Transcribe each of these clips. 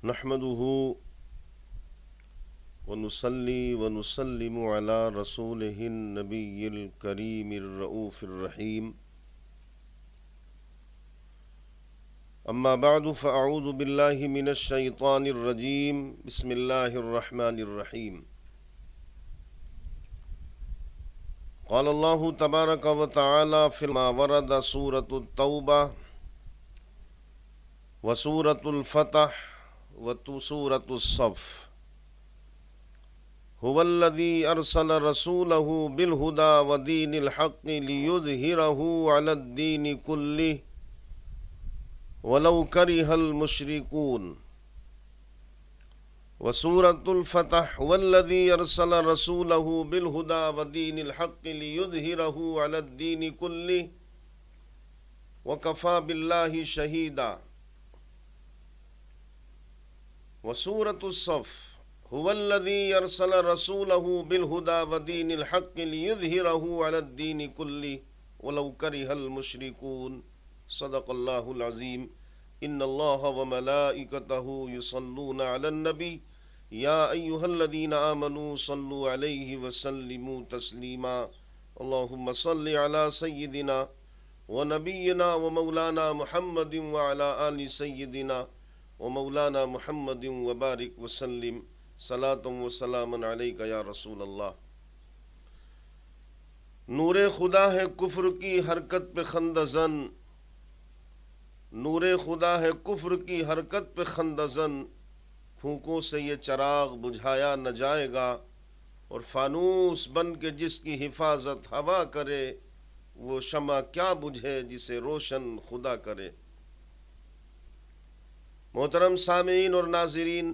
نحمده ونصلي ونسلم على رسوله النبي الكريم الرؤوف الرحيم أما بعد فأعوذ بالله من الشيطان الرجيم بسم الله الرحمن الرحيم قال الله تبارك وتعالى فيما ورد سورة التوبة وسورة الفتح وسورة الصف هو الذي أرسل رسوله بالهدى ودين الحق ليظهره على الدين كله ولو كره المشركون وسورة الفتح هو الذي أرسل رسوله بالهدى ودين الحق ليظهره على الدين كله وكفى بالله شهيدا وسورة الصف هو الذي أرسل رسوله بالهدى ودين الحق ليظهره على الدين كله ولو كره المشركون صدق الله العظيم إن الله وملائكته يصلون على النبي يا أيها الذين آمنوا صلوا عليه وسلموا تسليما اللهم صل على سيدنا ونبينا ومولانا محمد وعلى آل سيدنا ومولانا محمد وبارک وسلم صلاۃ وسلاما علیک یا رسول اللہ۔ نور خدا ہے کفر کی حرکت پہ خندہ زن، نور خدا ہے کفر کی حرکت پہ خندہ زن، پھونکوں سے یہ چراغ بجھایا نہ جائے گا، اور فانوس بن کے جس کی حفاظت ہوا کرے، وہ شمع کیا بجھے جسے روشن خدا کرے۔ محترم سامعین اور ناظرین،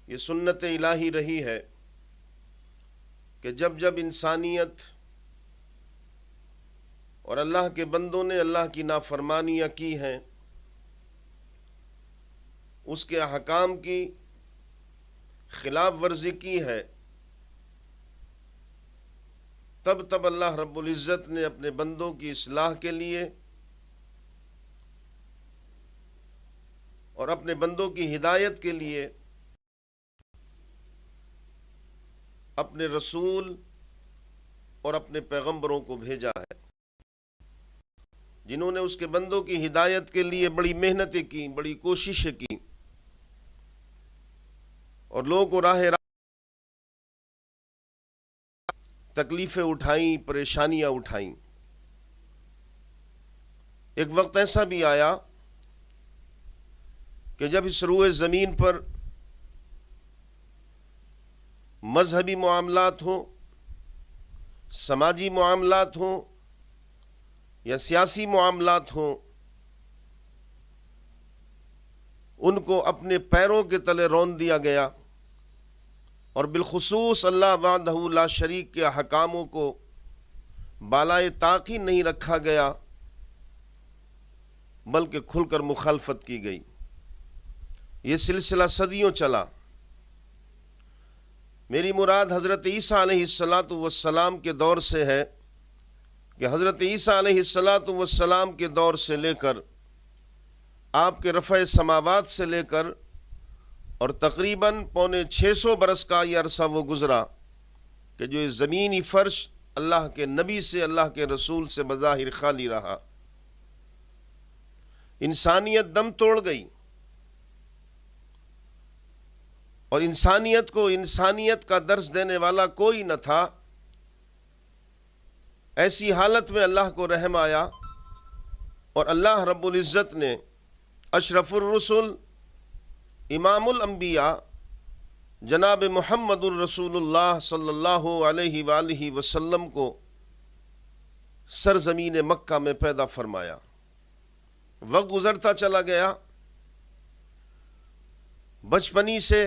یہ سنت الہی رہی ہے کہ جب جب انسانیت اور اللہ کے بندوں نے اللہ کی نافرمانیاں کی ہیں، اس کے احکام کی خلاف ورزی کی ہے، تب تب اللہ رب العزت نے اپنے بندوں کی اصلاح کے لیے اور اپنے بندوں کی ہدایت کے لیے اپنے رسول اور اپنے پیغمبروں کو بھیجا ہے، جنہوں نے اس کے بندوں کی ہدایت کے لیے بڑی محنتیں کی، بڑی کوششیں کی، اور لوگوں کو راہ تکلیفیں اٹھائیں، پریشانیاں اٹھائیں۔ ایک وقت ایسا بھی آیا کہ جب اس روئے زمین پر مذہبی معاملات ہوں، سماجی معاملات ہوں یا سیاسی معاملات ہوں، ان کو اپنے پیروں کے تلے رون دیا گیا، اور بالخصوص اللہ وحدہ لا شریک کے احکاموں کو بالائے طاق ہی نہیں رکھا گیا، بلکہ کھل کر مخالفت کی گئی۔ یہ سلسلہ صدیوں چلا۔ میری مراد حضرت عیسیٰ علیہ السلام کے دور سے ہے کہ حضرت عیسیٰ علیہ السلام کے دور سے لے کر آپ کے رفع سماوات سے لے کر اور تقریباً 650 برس کا یہ عرصہ وہ گزرا کہ جو یہ زمینی فرش اللہ کے نبی سے، اللہ کے رسول سے بظاہر خالی رہا۔ انسانیت دم توڑ گئی، اور انسانیت کو انسانیت کا درس دینے والا کوئی نہ تھا۔ ایسی حالت میں اللہ کو رحم آیا، اور اللہ رب العزت نے اشرف الرسل، امام الانبیاء، جناب محمد الرسول اللہ صلی اللہ علیہ وآلہ وسلم کو سرزمین مکہ میں پیدا فرمایا۔ وقت گزرتا چلا گیا، بچپنی سے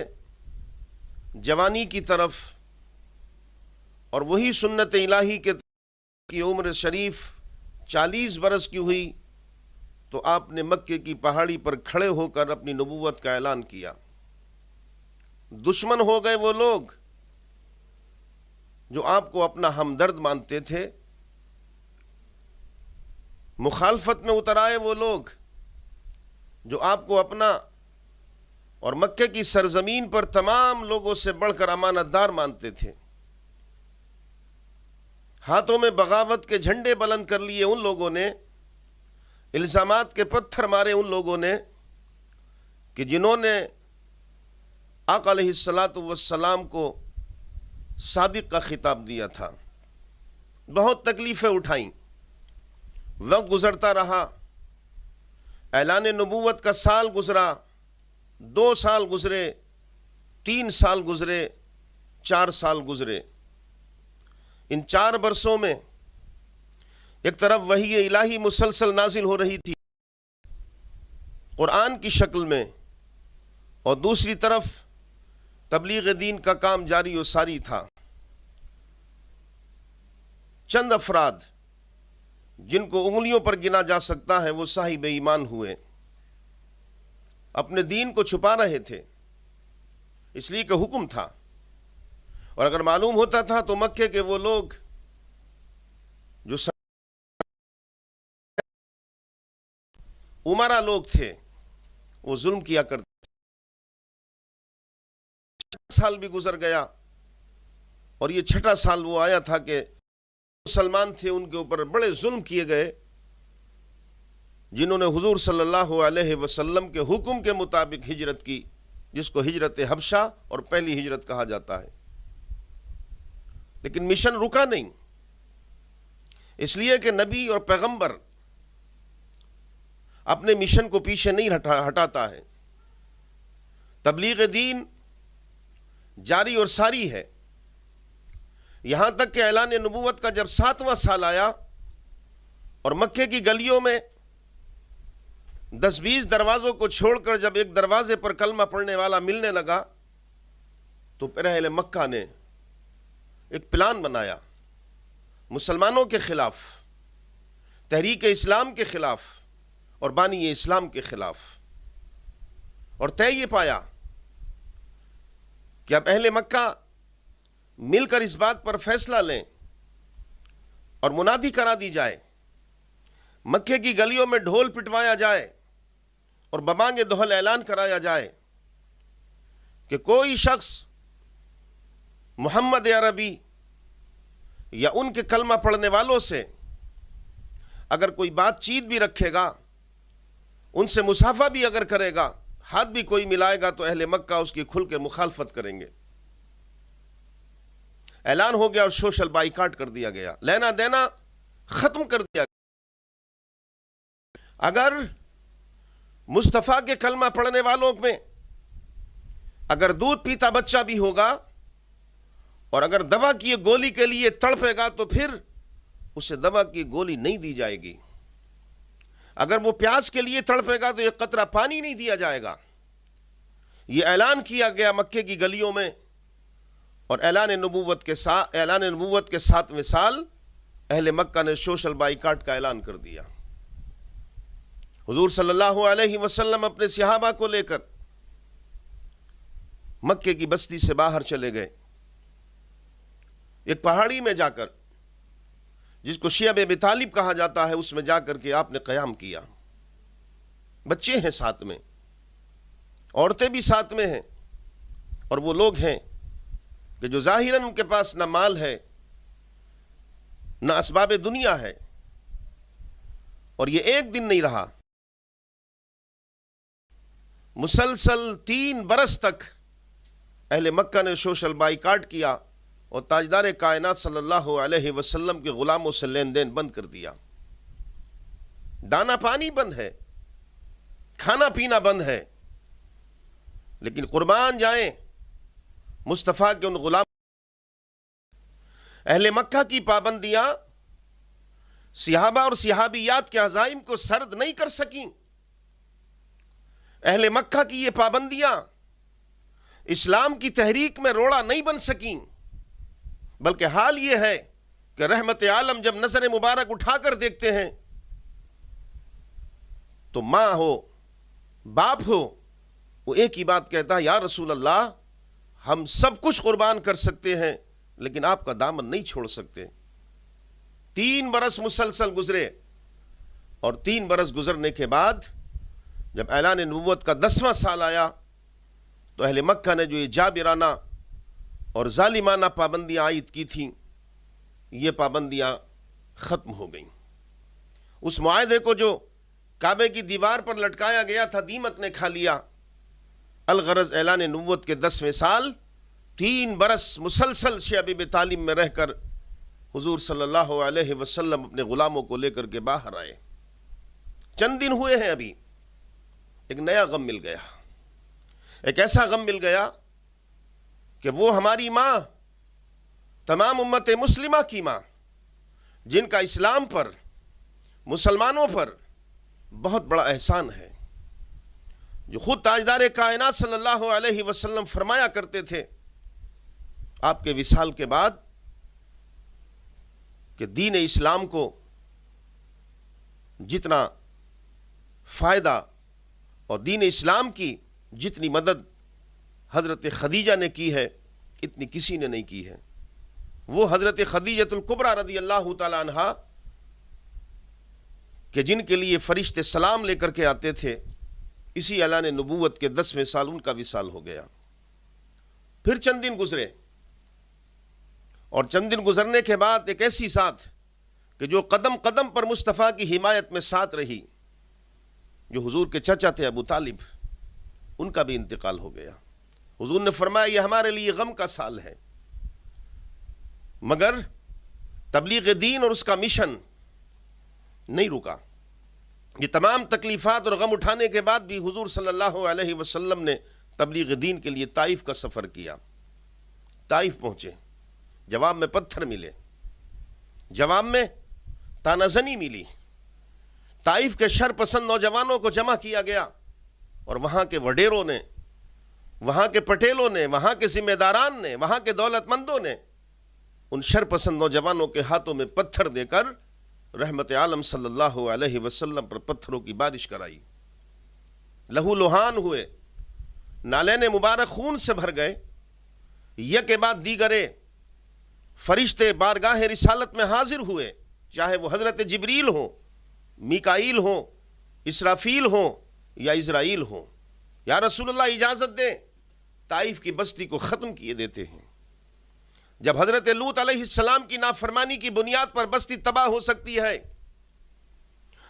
جوانی کی طرف، اور وہی سنت الہی کی عمر شریف 40 برس کی ہوئی تو آپ نے مکے کی پہاڑی پر کھڑے ہو کر اپنی نبوت کا اعلان کیا۔ دشمن ہو گئے وہ لوگ جو آپ کو اپنا ہمدرد مانتے تھے، مخالفت میں اتر آئے وہ لوگ جو آپ کو اپنا اور مکے کی سرزمین پر تمام لوگوں سے بڑھ کر امانت دار مانتے تھے. ہاتھوں میں بغاوت کے جھنڈے بلند کر لیے ان لوگوں نے، الزامات کے پتھر مارے ان لوگوں نے کہ جنہوں نے آقا علیہ الصلاۃ والسلام کو صادق کا خطاب دیا تھا. بہت تکلیفیں اٹھائیں. وقت گزرتا رہا، اعلان نبوت کا سال گزرا، 2 سال گزرے، 3 سال گزرے، 4 سال گزرے. ان 4 برسوں میں ایک طرف وحی الہی مسلسل نازل ہو رہی تھی قرآن کی شکل میں، اور دوسری طرف تبلیغ دین کا کام جاری و ساری تھا. چند افراد جن کو انگلیوں پر گنا جا سکتا ہے وہ صاحب ایمان ہوئے، اپنے دین کو چھپا رہے تھے اس لیے کہ حکم تھا، اور اگر معلوم ہوتا تھا تو مکے کے وہ لوگ جو عمرہ لوگ تھے وہ ظلم کیا کرتے. 6 سال بھی گزر گیا، اور یہ 6واں سال وہ آیا تھا کہ مسلمان تھے ان کے اوپر بڑے ظلم کیے گئے، جنہوں نے حضور صلی اللہ علیہ وسلم کے حکم کے مطابق ہجرت کی، جس کو ہجرت حبشہ اور پہلی ہجرت کہا جاتا ہے. لیکن مشن رکا نہیں، اس لیے کہ نبی اور پیغمبر اپنے مشن کو پیچھے نہیں ہٹاتا ہے. تبلیغ دین جاری اور ساری ہے، یہاں تک کہ اعلان نبوت کا جب 7واں سال آیا اور مکے کی گلیوں میں 10-20 دروازوں کو چھوڑ کر جب ایک دروازے پر کلمہ پڑھنے والا ملنے لگا تو پھر اہل مکہ نے ایک پلان بنایا مسلمانوں کے خلاف، تحریک اسلام کے خلاف اور بانی اسلام کے خلاف، اور طے یہ پایا کہ اب اہل مکہ مل کر اس بات پر فیصلہ لیں اور منادی کرا دی جائے، مکے کی گلیوں میں ڈھول پٹوایا جائے اور ببانگ دہل اعلان کرایا جائے کہ کوئی شخص محمد عربی یا ان کے کلمہ پڑھنے والوں سے اگر کوئی بات چیت بھی رکھے گا، ان سے مصافحہ بھی اگر کرے گا، ہاتھ بھی کوئی ملائے گا، تو اہل مکہ اس کی کھل کے مخالفت کریں گے. اعلان ہو گیا اور سوشل بائیکاٹ کر دیا گیا، لینا دینا ختم کر دیا گیا. اگر مصطفیٰ کے کلمہ پڑھنے والوں میں اگر دودھ پیتا بچہ بھی ہوگا اور اگر دوا کی گولی کے لیے تڑپے گا تو پھر اسے دوا کی گولی نہیں دی جائے گی. اگر وہ پیاس کے لیے تڑپے گا تو ایک قطرہ پانی نہیں دیا جائے گا. یہ اعلان کیا گیا مکے کی گلیوں میں، اور اعلان نبوت کے 7ویں سال اہل مکہ نے سوشل بائیکاٹ کا اعلان کر دیا. حضور صلی اللہ علیہ وسلم اپنے صحابہ کو لے کر مکے کی بستی سے باہر چلے گئے. ایک پہاڑی میں جا کر، جس کو شیعہ ابی طالب کہا جاتا ہے، اس میں جا کر کے آپ نے قیام کیا. بچے ہیں ساتھ میں، عورتیں بھی ساتھ میں ہیں، اور وہ لوگ ہیں کہ جو ظاہراً ان کے پاس نہ مال ہے نہ اسباب دنیا ہے. اور یہ ایک دن نہیں رہا، مسلسل 3 برس تک اہل مکہ نے سوشل بائیکاٹ کیا اور تاجدار کائنات صلی اللہ علیہ وسلم کے غلاموں سے لین دین بند کر دیا. دانا پانی بند ہے، کھانا پینا بند ہے، لیکن قربان جائیں مصطفیٰ کے ان غلام. اہل مکہ کی پابندیاں صحابہ اور صحابیات کے عزائم کو سرد نہیں کر سکیں. اہل مکہ کی یہ پابندیاں اسلام کی تحریک میں روڑا نہیں بن سکیں، بلکہ حال یہ ہے کہ رحمت عالم جب نظر مبارک اٹھا کر دیکھتے ہیں تو ماں ہو باپ ہو وہ ایک ہی بات کہتا ہے، یا رسول اللہ ہم سب کچھ قربان کر سکتے ہیں لیکن آپ کا دامن نہیں چھوڑ سکتے. 3 برس مسلسل گزرے، اور 3 برس گزرنے کے بعد جب اعلان نبوت کا 10واں سال آیا تو اہل مکہ نے جو یہ جابرانہ اور ظالمانہ پابندیاں عائد کی تھیں، یہ پابندیاں ختم ہو گئیں۔ اس معاہدے کو جو کعبے کی دیوار پر لٹکایا گیا تھا، دیمک نے کھا لیا۔ الغرض اعلان نبوت کے 10ویں سال 3 برس مسلسل شعب ابی طالب میں رہ کر حضور صلی اللہ علیہ وسلم اپنے غلاموں کو لے کر کے باہر آئے۔ چند دن ہوئے ہیں، ابھی ایک نیا غم مل گیا، ایک ایسا غم مل گیا کہ وہ ہماری ماں، تمام امت مسلمہ کی ماں، جن کا اسلام پر، مسلمانوں پر بہت بڑا احسان ہے، جو خود تاجدار کائنات صلی اللہ علیہ وسلم فرمایا کرتے تھے آپ کے وصال کے بعد کہ دین اسلام کو جتنا فائدہ اور دین اسلام کی جتنی مدد حضرت خدیجہ نے کی ہے، اتنی کسی نے نہیں کی ہے۔ وہ حضرت خدیجۃ الکبریٰ رضی اللہ تعالی عنہا کہ جن کے لیے فرشتے سلام لے کر کے آتے تھے، اسی اعلان نبوت کے 10ویں سال ان کا وصال ہو گیا۔ پھر چند دن گزرے، اور چند دن گزرنے کے بعد ایک ایسی ساتھ کہ جو قدم قدم پر مصطفیٰ کی حمایت میں ساتھ رہی، جو حضور کے چچا تھے ابو طالب، ان کا بھی انتقال ہو گیا۔ حضور نے فرمایا یہ ہمارے لیے غم کا سال ہے، مگر تبلیغ دین اور اس کا مشن نہیں رکا۔ یہ تمام تکلیفات اور غم اٹھانے کے بعد بھی حضور صلی اللہ علیہ وسلم نے تبلیغ دین کے لیے طائف کا سفر کیا۔ طائف پہنچے، جواب میں پتھر ملے، جواب میں تانا زنی ملی۔ طائف کے شر پسند نوجوانوں کو جمع کیا گیا، اور وہاں کے وڈیروں نے، وہاں کے پٹیلوں نے، وہاں کے ذمہ داران نے، وہاں کے دولت مندوں نے ان شر پسند نوجوانوں کے ہاتھوں میں پتھر دے کر رحمت عالم صلی اللہ علیہ وسلم پر پتھروں کی بارش کرائی۔ لہو لہان ہوئے، نالین مبارک خون سے بھر گئے۔ یک کے بعد دیگرے فرشتے بارگاہ رسالت میں حاضر ہوئے، چاہے وہ حضرت جبریل ہوں، میکائیل ہوں، اسرافیل ہوں یا اسرائیل ہوں۔ یا رسول اللہ اجازت دیں، طائف کی بستی کو ختم کیے دیتے ہیں۔ جب حضرت لوط علیہ السلام کی نافرمانی کی بنیاد پر بستی تباہ ہو سکتی ہے،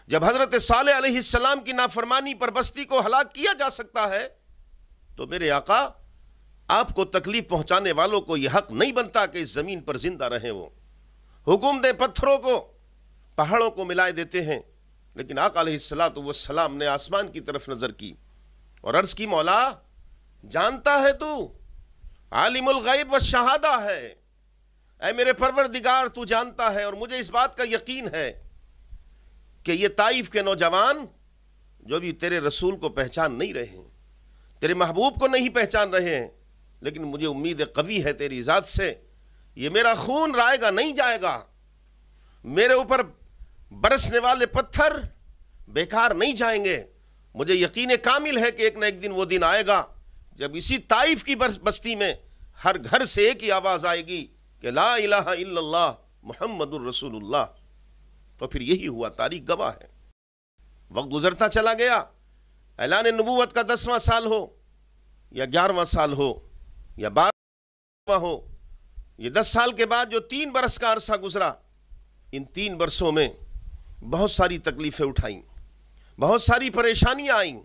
جب حضرت صالح علیہ السلام کی نافرمانی پر بستی کو ہلاک کیا جا سکتا ہے، تو میرے آقا آپ کو تکلیف پہنچانے والوں کو یہ حق نہیں بنتا کہ اس زمین پر زندہ رہیں۔ وہ حکم دے پتھروں کو، پہاڑوں کو ملائے دیتے ہیں، لیکن آقا علیہ السلام نے آسمان کی طرف نظر کی اور عرض کی، مولا جانتا ہے تو، عالم الغیب والشہادہ ہے، اے میرے پروردگار تو جانتا ہے، اور مجھے اس بات کا یقین ہے کہ یہ طائف کے نوجوان جو بھی تیرے رسول کو پہچان نہیں رہے ہیں، تیرے محبوب کو نہیں پہچان رہے ہیں، لیکن مجھے امید قوی ہے تیری ذات سے، یہ میرا خون رائے گا نہیں جائے گا، میرے اوپر برسنے والے پتھر بیکار نہیں جائیں گے۔ مجھے یقین کامل ہے کہ ایک نہ ایک دن وہ دن آئے گا جب اسی طائف کی بستی میں ہر گھر سے ایک ہی آواز آئے گی کہ لا الہ الا اللہ محمد الرسول اللہ۔ تو پھر یہی ہوا، تاریخ گواہ ہے۔ وقت گزرتا چلا گیا، اعلان نبوت کا 10واں سال ہو یا 11واں سال ہو یا 12واں ہو، یہ 10 سال کے بعد جو 3 برس کا عرصہ گزرا، ان 3 برسوں میں بہت ساری تکلیفیں اٹھائیں، بہت ساری پریشانیاں آئیں،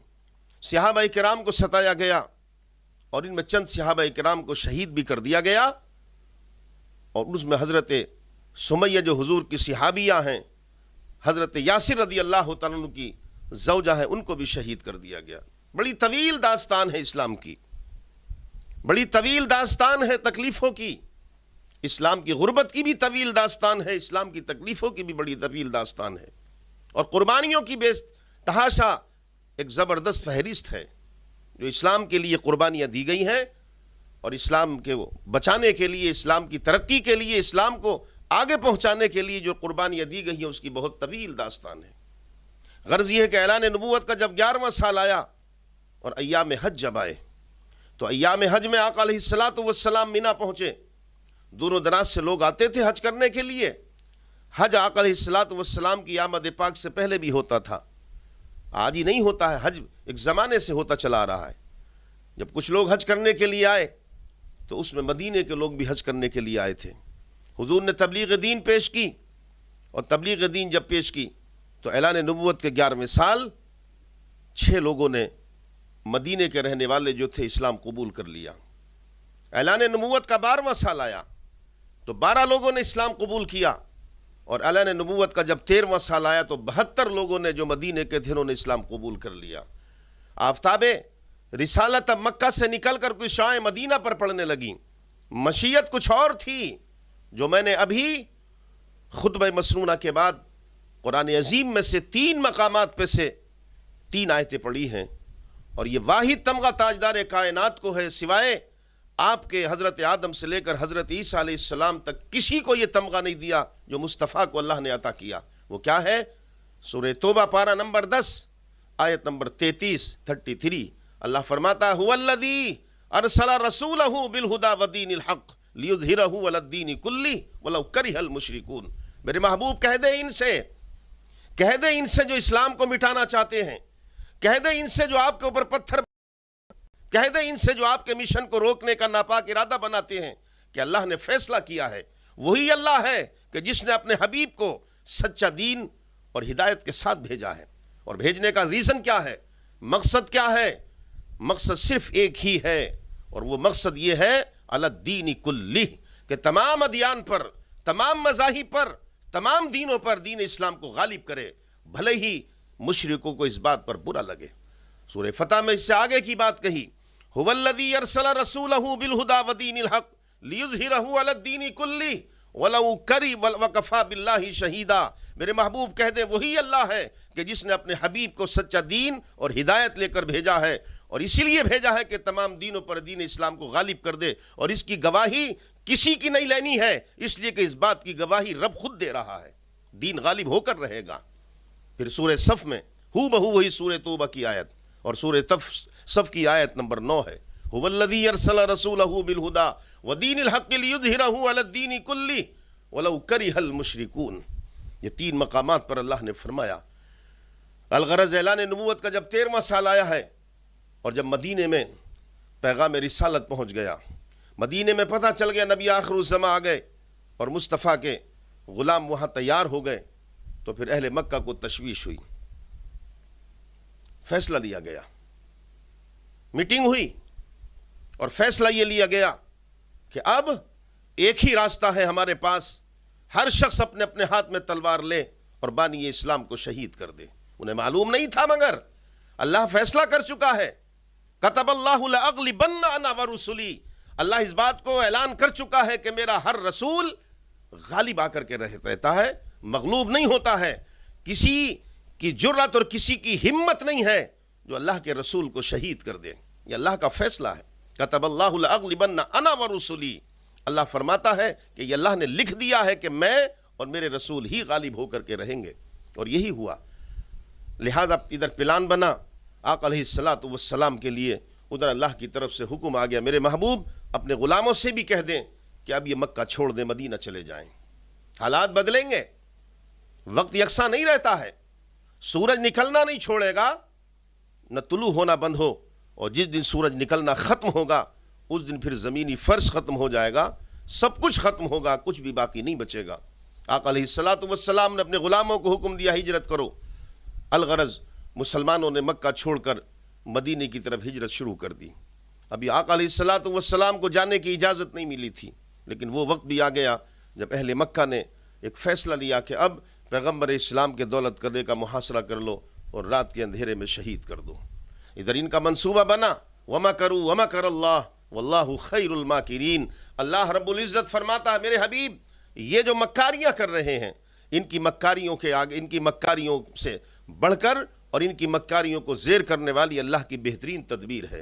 صحابہ کرام کو ستایا گیا، اور ان میں چند صحابہ کرام کو شہید بھی کر دیا گیا، اور اس میں حضرت سمیہ جو حضور کی صحابیہ ہیں، حضرت یاسر رضی اللہ تعالیٰ عنہ کی زوجہ ہیں، ان کو بھی شہید کر دیا گیا۔ بڑی طویل داستان ہے اسلام کی، بڑی طویل داستان ہے تکلیفوں کی، اسلام کی غربت کی بھی طویل داستان ہے، اسلام کی تکلیفوں کی بھی بڑی طویل داستان ہے، اور قربانیوں کی بے تحاشا ایک زبردست فہرست ہے جو اسلام کے لیے قربانیاں دی گئی ہیں، اور اسلام کے بچانے کے لیے، اسلام کی ترقی کے لیے، اسلام کو آگے پہنچانے کے لیے جو قربانیاں دی گئی ہیں، اس کی بہت طویل داستان ہے۔ غرض یہ ہے کہ اعلان نبوت کا جب 11واں سال آیا اور ایام حج جب آئے، تو ایام حج میں آقا علیہ السلام مینا پہنچے۔ دونوں دراز سے لوگ آتے تھے حج کرنے کے لیے۔ حج آقا علیہ السلام کی آمد پاک سے پہلے بھی ہوتا تھا، آج ہی نہیں ہوتا ہے، حج ایک زمانے سے ہوتا چلا آ رہا ہے۔ جب کچھ لوگ حج کرنے کے لیے آئے تو اس میں مدینے کے لوگ بھی حج کرنے کے لیے آئے تھے. حضور نے تبلیغ دین پیش کی، اور تبلیغ دین جب پیش کی تو اعلان نبوت کے 11ویں سال 6 لوگوں نے مدینے کے رہنے والے جو تھے اسلام قبول کر لیا. اعلان نبوت کا 12واں سال آیا تو 12 لوگوں نے اسلام قبول کیا، اور اعلان نبوت کا جب 13واں سال آیا تو 72 لوگوں نے جو مدینے کے تھے انہوں نے اسلام قبول کر لیا. آفتاب رسالت اب مکہ سے نکل کر کوئی شعاع مدینہ پر پڑنے لگیں. مشیت کچھ اور تھی جو میں نے ابھی خطبہ مسنونہ کے بعد قرآن عظیم میں سے 3 مقامات پہ سے 3 آیتیں پڑھی ہیں، اور یہ واحد تمغہ تاجدار کائنات کو ہے، سوائے آپ کے حضرت آدم سے لے کر حضرت عیسیٰ علیہ السلام تک کسی کو یہ تمغہ نہیں دیا جو مصطفیٰ کو اللہ نے عطا کیا. وہ کیا ہے؟ سورہ توبہ پارہ نمبر 10 آیت نمبر 33 اللہ فرماتا ہے هو الذی ارسل رسولہ بالہدی ودین الحق لیظہرہ علی الدین کلہ ولو کرہ المشرکون. میرے محبوب کہہ دیں ان سے جو اسلام کو مٹانا چاہتے ہیں، کہہ دیں ان سے جو آپ کے اوپر پتھر، کہہ دیں ان سے جو آپ کے مشن کو روکنے کا ناپاک ارادہ بناتے ہیں کہ اللہ نے فیصلہ کیا ہے. وہی اللہ ہے کہ جس نے اپنے حبیب کو سچا دین اور ہدایت کے ساتھ بھیجا ہے. اور بھیجنے کا ریزن کیا ہے؟ مقصد کیا ہے؟ مقصد صرف ایک ہی ہے، اور وہ مقصد یہ ہے علی الدین کلہ، کہ تمام ادیان پر، تمام مذاہب پر، تمام دینوں پر دین اسلام کو غالب کرے، بھلے ہی مشرکوں کو اس بات پر برا لگے. سورہ فتح میں اس سے آگے کی بات کہی، هو الذی ارسل رسولہ بالہدی ودین الحق لیظہرہ علی الدین کلہ ولو کری وکفی باللہ شہیدا. میرے محبوب کہہ دے وہی اللہ ہے کہ جس نے اپنے حبیب کو سچا دین اور ہدایت لے کر بھیجا ہے، اور اسی لیے بھیجا ہے کہ تمام دینوں پر دین اسلام کو غالب کر دے. اور اس کی گواہی کسی کی نہیں لینی ہے، اس لیے کہ اس بات کی گواہی رب خود دے رہا ہے. دین غالب ہو کر رہے گا. پھر سورہ صف میں ہو بہو وہی سورہ توبہ کی آیت اور سورہ صف کی آیت نمبر 9 ہے، هو الذی ارسل رسولہ بالہدی ودین الحق لیظہرہ علی الدین کلہ ولو کرہ المشرکون. یہ 3 مقامات پر اللہ نے فرمایا. الغرض اعلان نبوت کا جب 13واں سال آیا ہے، اور جب مدینے میں پیغام رسالت پہنچ گیا، مدینے میں پتہ چل گیا نبی آخر الزماں آ گئے اور مصطفیٰ کے غلام وہاں تیار ہو گئے، تو پھر اہل مکہ کو تشویش ہوئی. فیصلہ لیا گیا، میٹنگ ہوئی، اور فیصلہ یہ لیا گیا کہ اب ایک ہی راستہ ہے ہمارے پاس، ہر شخص اپنے اپنے ہاتھ میں تلوار لے اور بانی اسلام کو شہید کر دے. انہیں معلوم نہیں تھا، مگر اللہ فیصلہ کر چکا ہے. کتب اللہ لأغلبن انا ورسلی. اللہ اس بات کو اعلان کر چکا ہے کہ میرا ہر رسول غالب آ کر کے رہتا ہے، مغلوب نہیں ہوتا ہے. کسی کی جرأت اور کسی کی ہمت نہیں ہے جو اللہ کے رسول کو شہید کر دے. یہ اللہ کا فیصلہ ہے. کتب اللہ لأغلبن انا ورسلی. اللہ فرماتا ہے کہ یہ اللہ نے لکھ دیا ہے کہ میں اور میرے رسول ہی غالب ہو کر کے رہیں گے، اور یہی ہوا. لہذا ادھر پلان بنا آقا علیہ الصلوۃ والسلام کے لیے، ادھر اللہ کی طرف سے حکم آ گیا میرے محبوب اپنے غلاموں سے بھی کہہ دیں کہ اب یہ مکہ چھوڑ دیں، مدینہ چلے جائیں. حالات بدلیں گے، وقت یکساں نہیں رہتا ہے. سورج نکلنا نہیں چھوڑے گا، نہ طلوع ہونا بند ہو، اور جس دن سورج نکلنا ختم ہوگا اس دن پھر زمینی فرش ختم ہو جائے گا، سب کچھ ختم ہوگا، کچھ بھی باقی نہیں بچے گا. آقا علیہ الصلوۃ والسلام نے اپنے غلاموں کو حکم دیا ہجرت کرو. الغرض مسلمانوں نے مکہ چھوڑ کر مدینے کی طرف ہجرت شروع کر دی. ابھی آقا علیہ الصلوۃ والسلام کو جانے کی اجازت نہیں ملی تھی، لیکن وہ وقت بھی آ گیا جب اہل مکہ نے ایک فیصلہ لیا کہ اب پیغمبر اسلام کے دولت قدرے کا محاصرہ کر لو اور رات کے اندھیرے میں شہید کر دو. ادھر ان کا منصوبہ بنا، وَمَكَرُوا وَمَكَرَ اللَّهُ وَاللَّهُ خَيْرُ الْمَاكِرِينَ. اللہ رب العزت فرماتا ہے میرے حبیب یہ جو مکاریاں کر رہے ہیں، ان کی مکاریوں کے آگے، ان کی مکاریوں سے بڑھ کر اور ان کی مکاریوں کو زیر کرنے والی اللہ کی بہترین تدبیر ہے.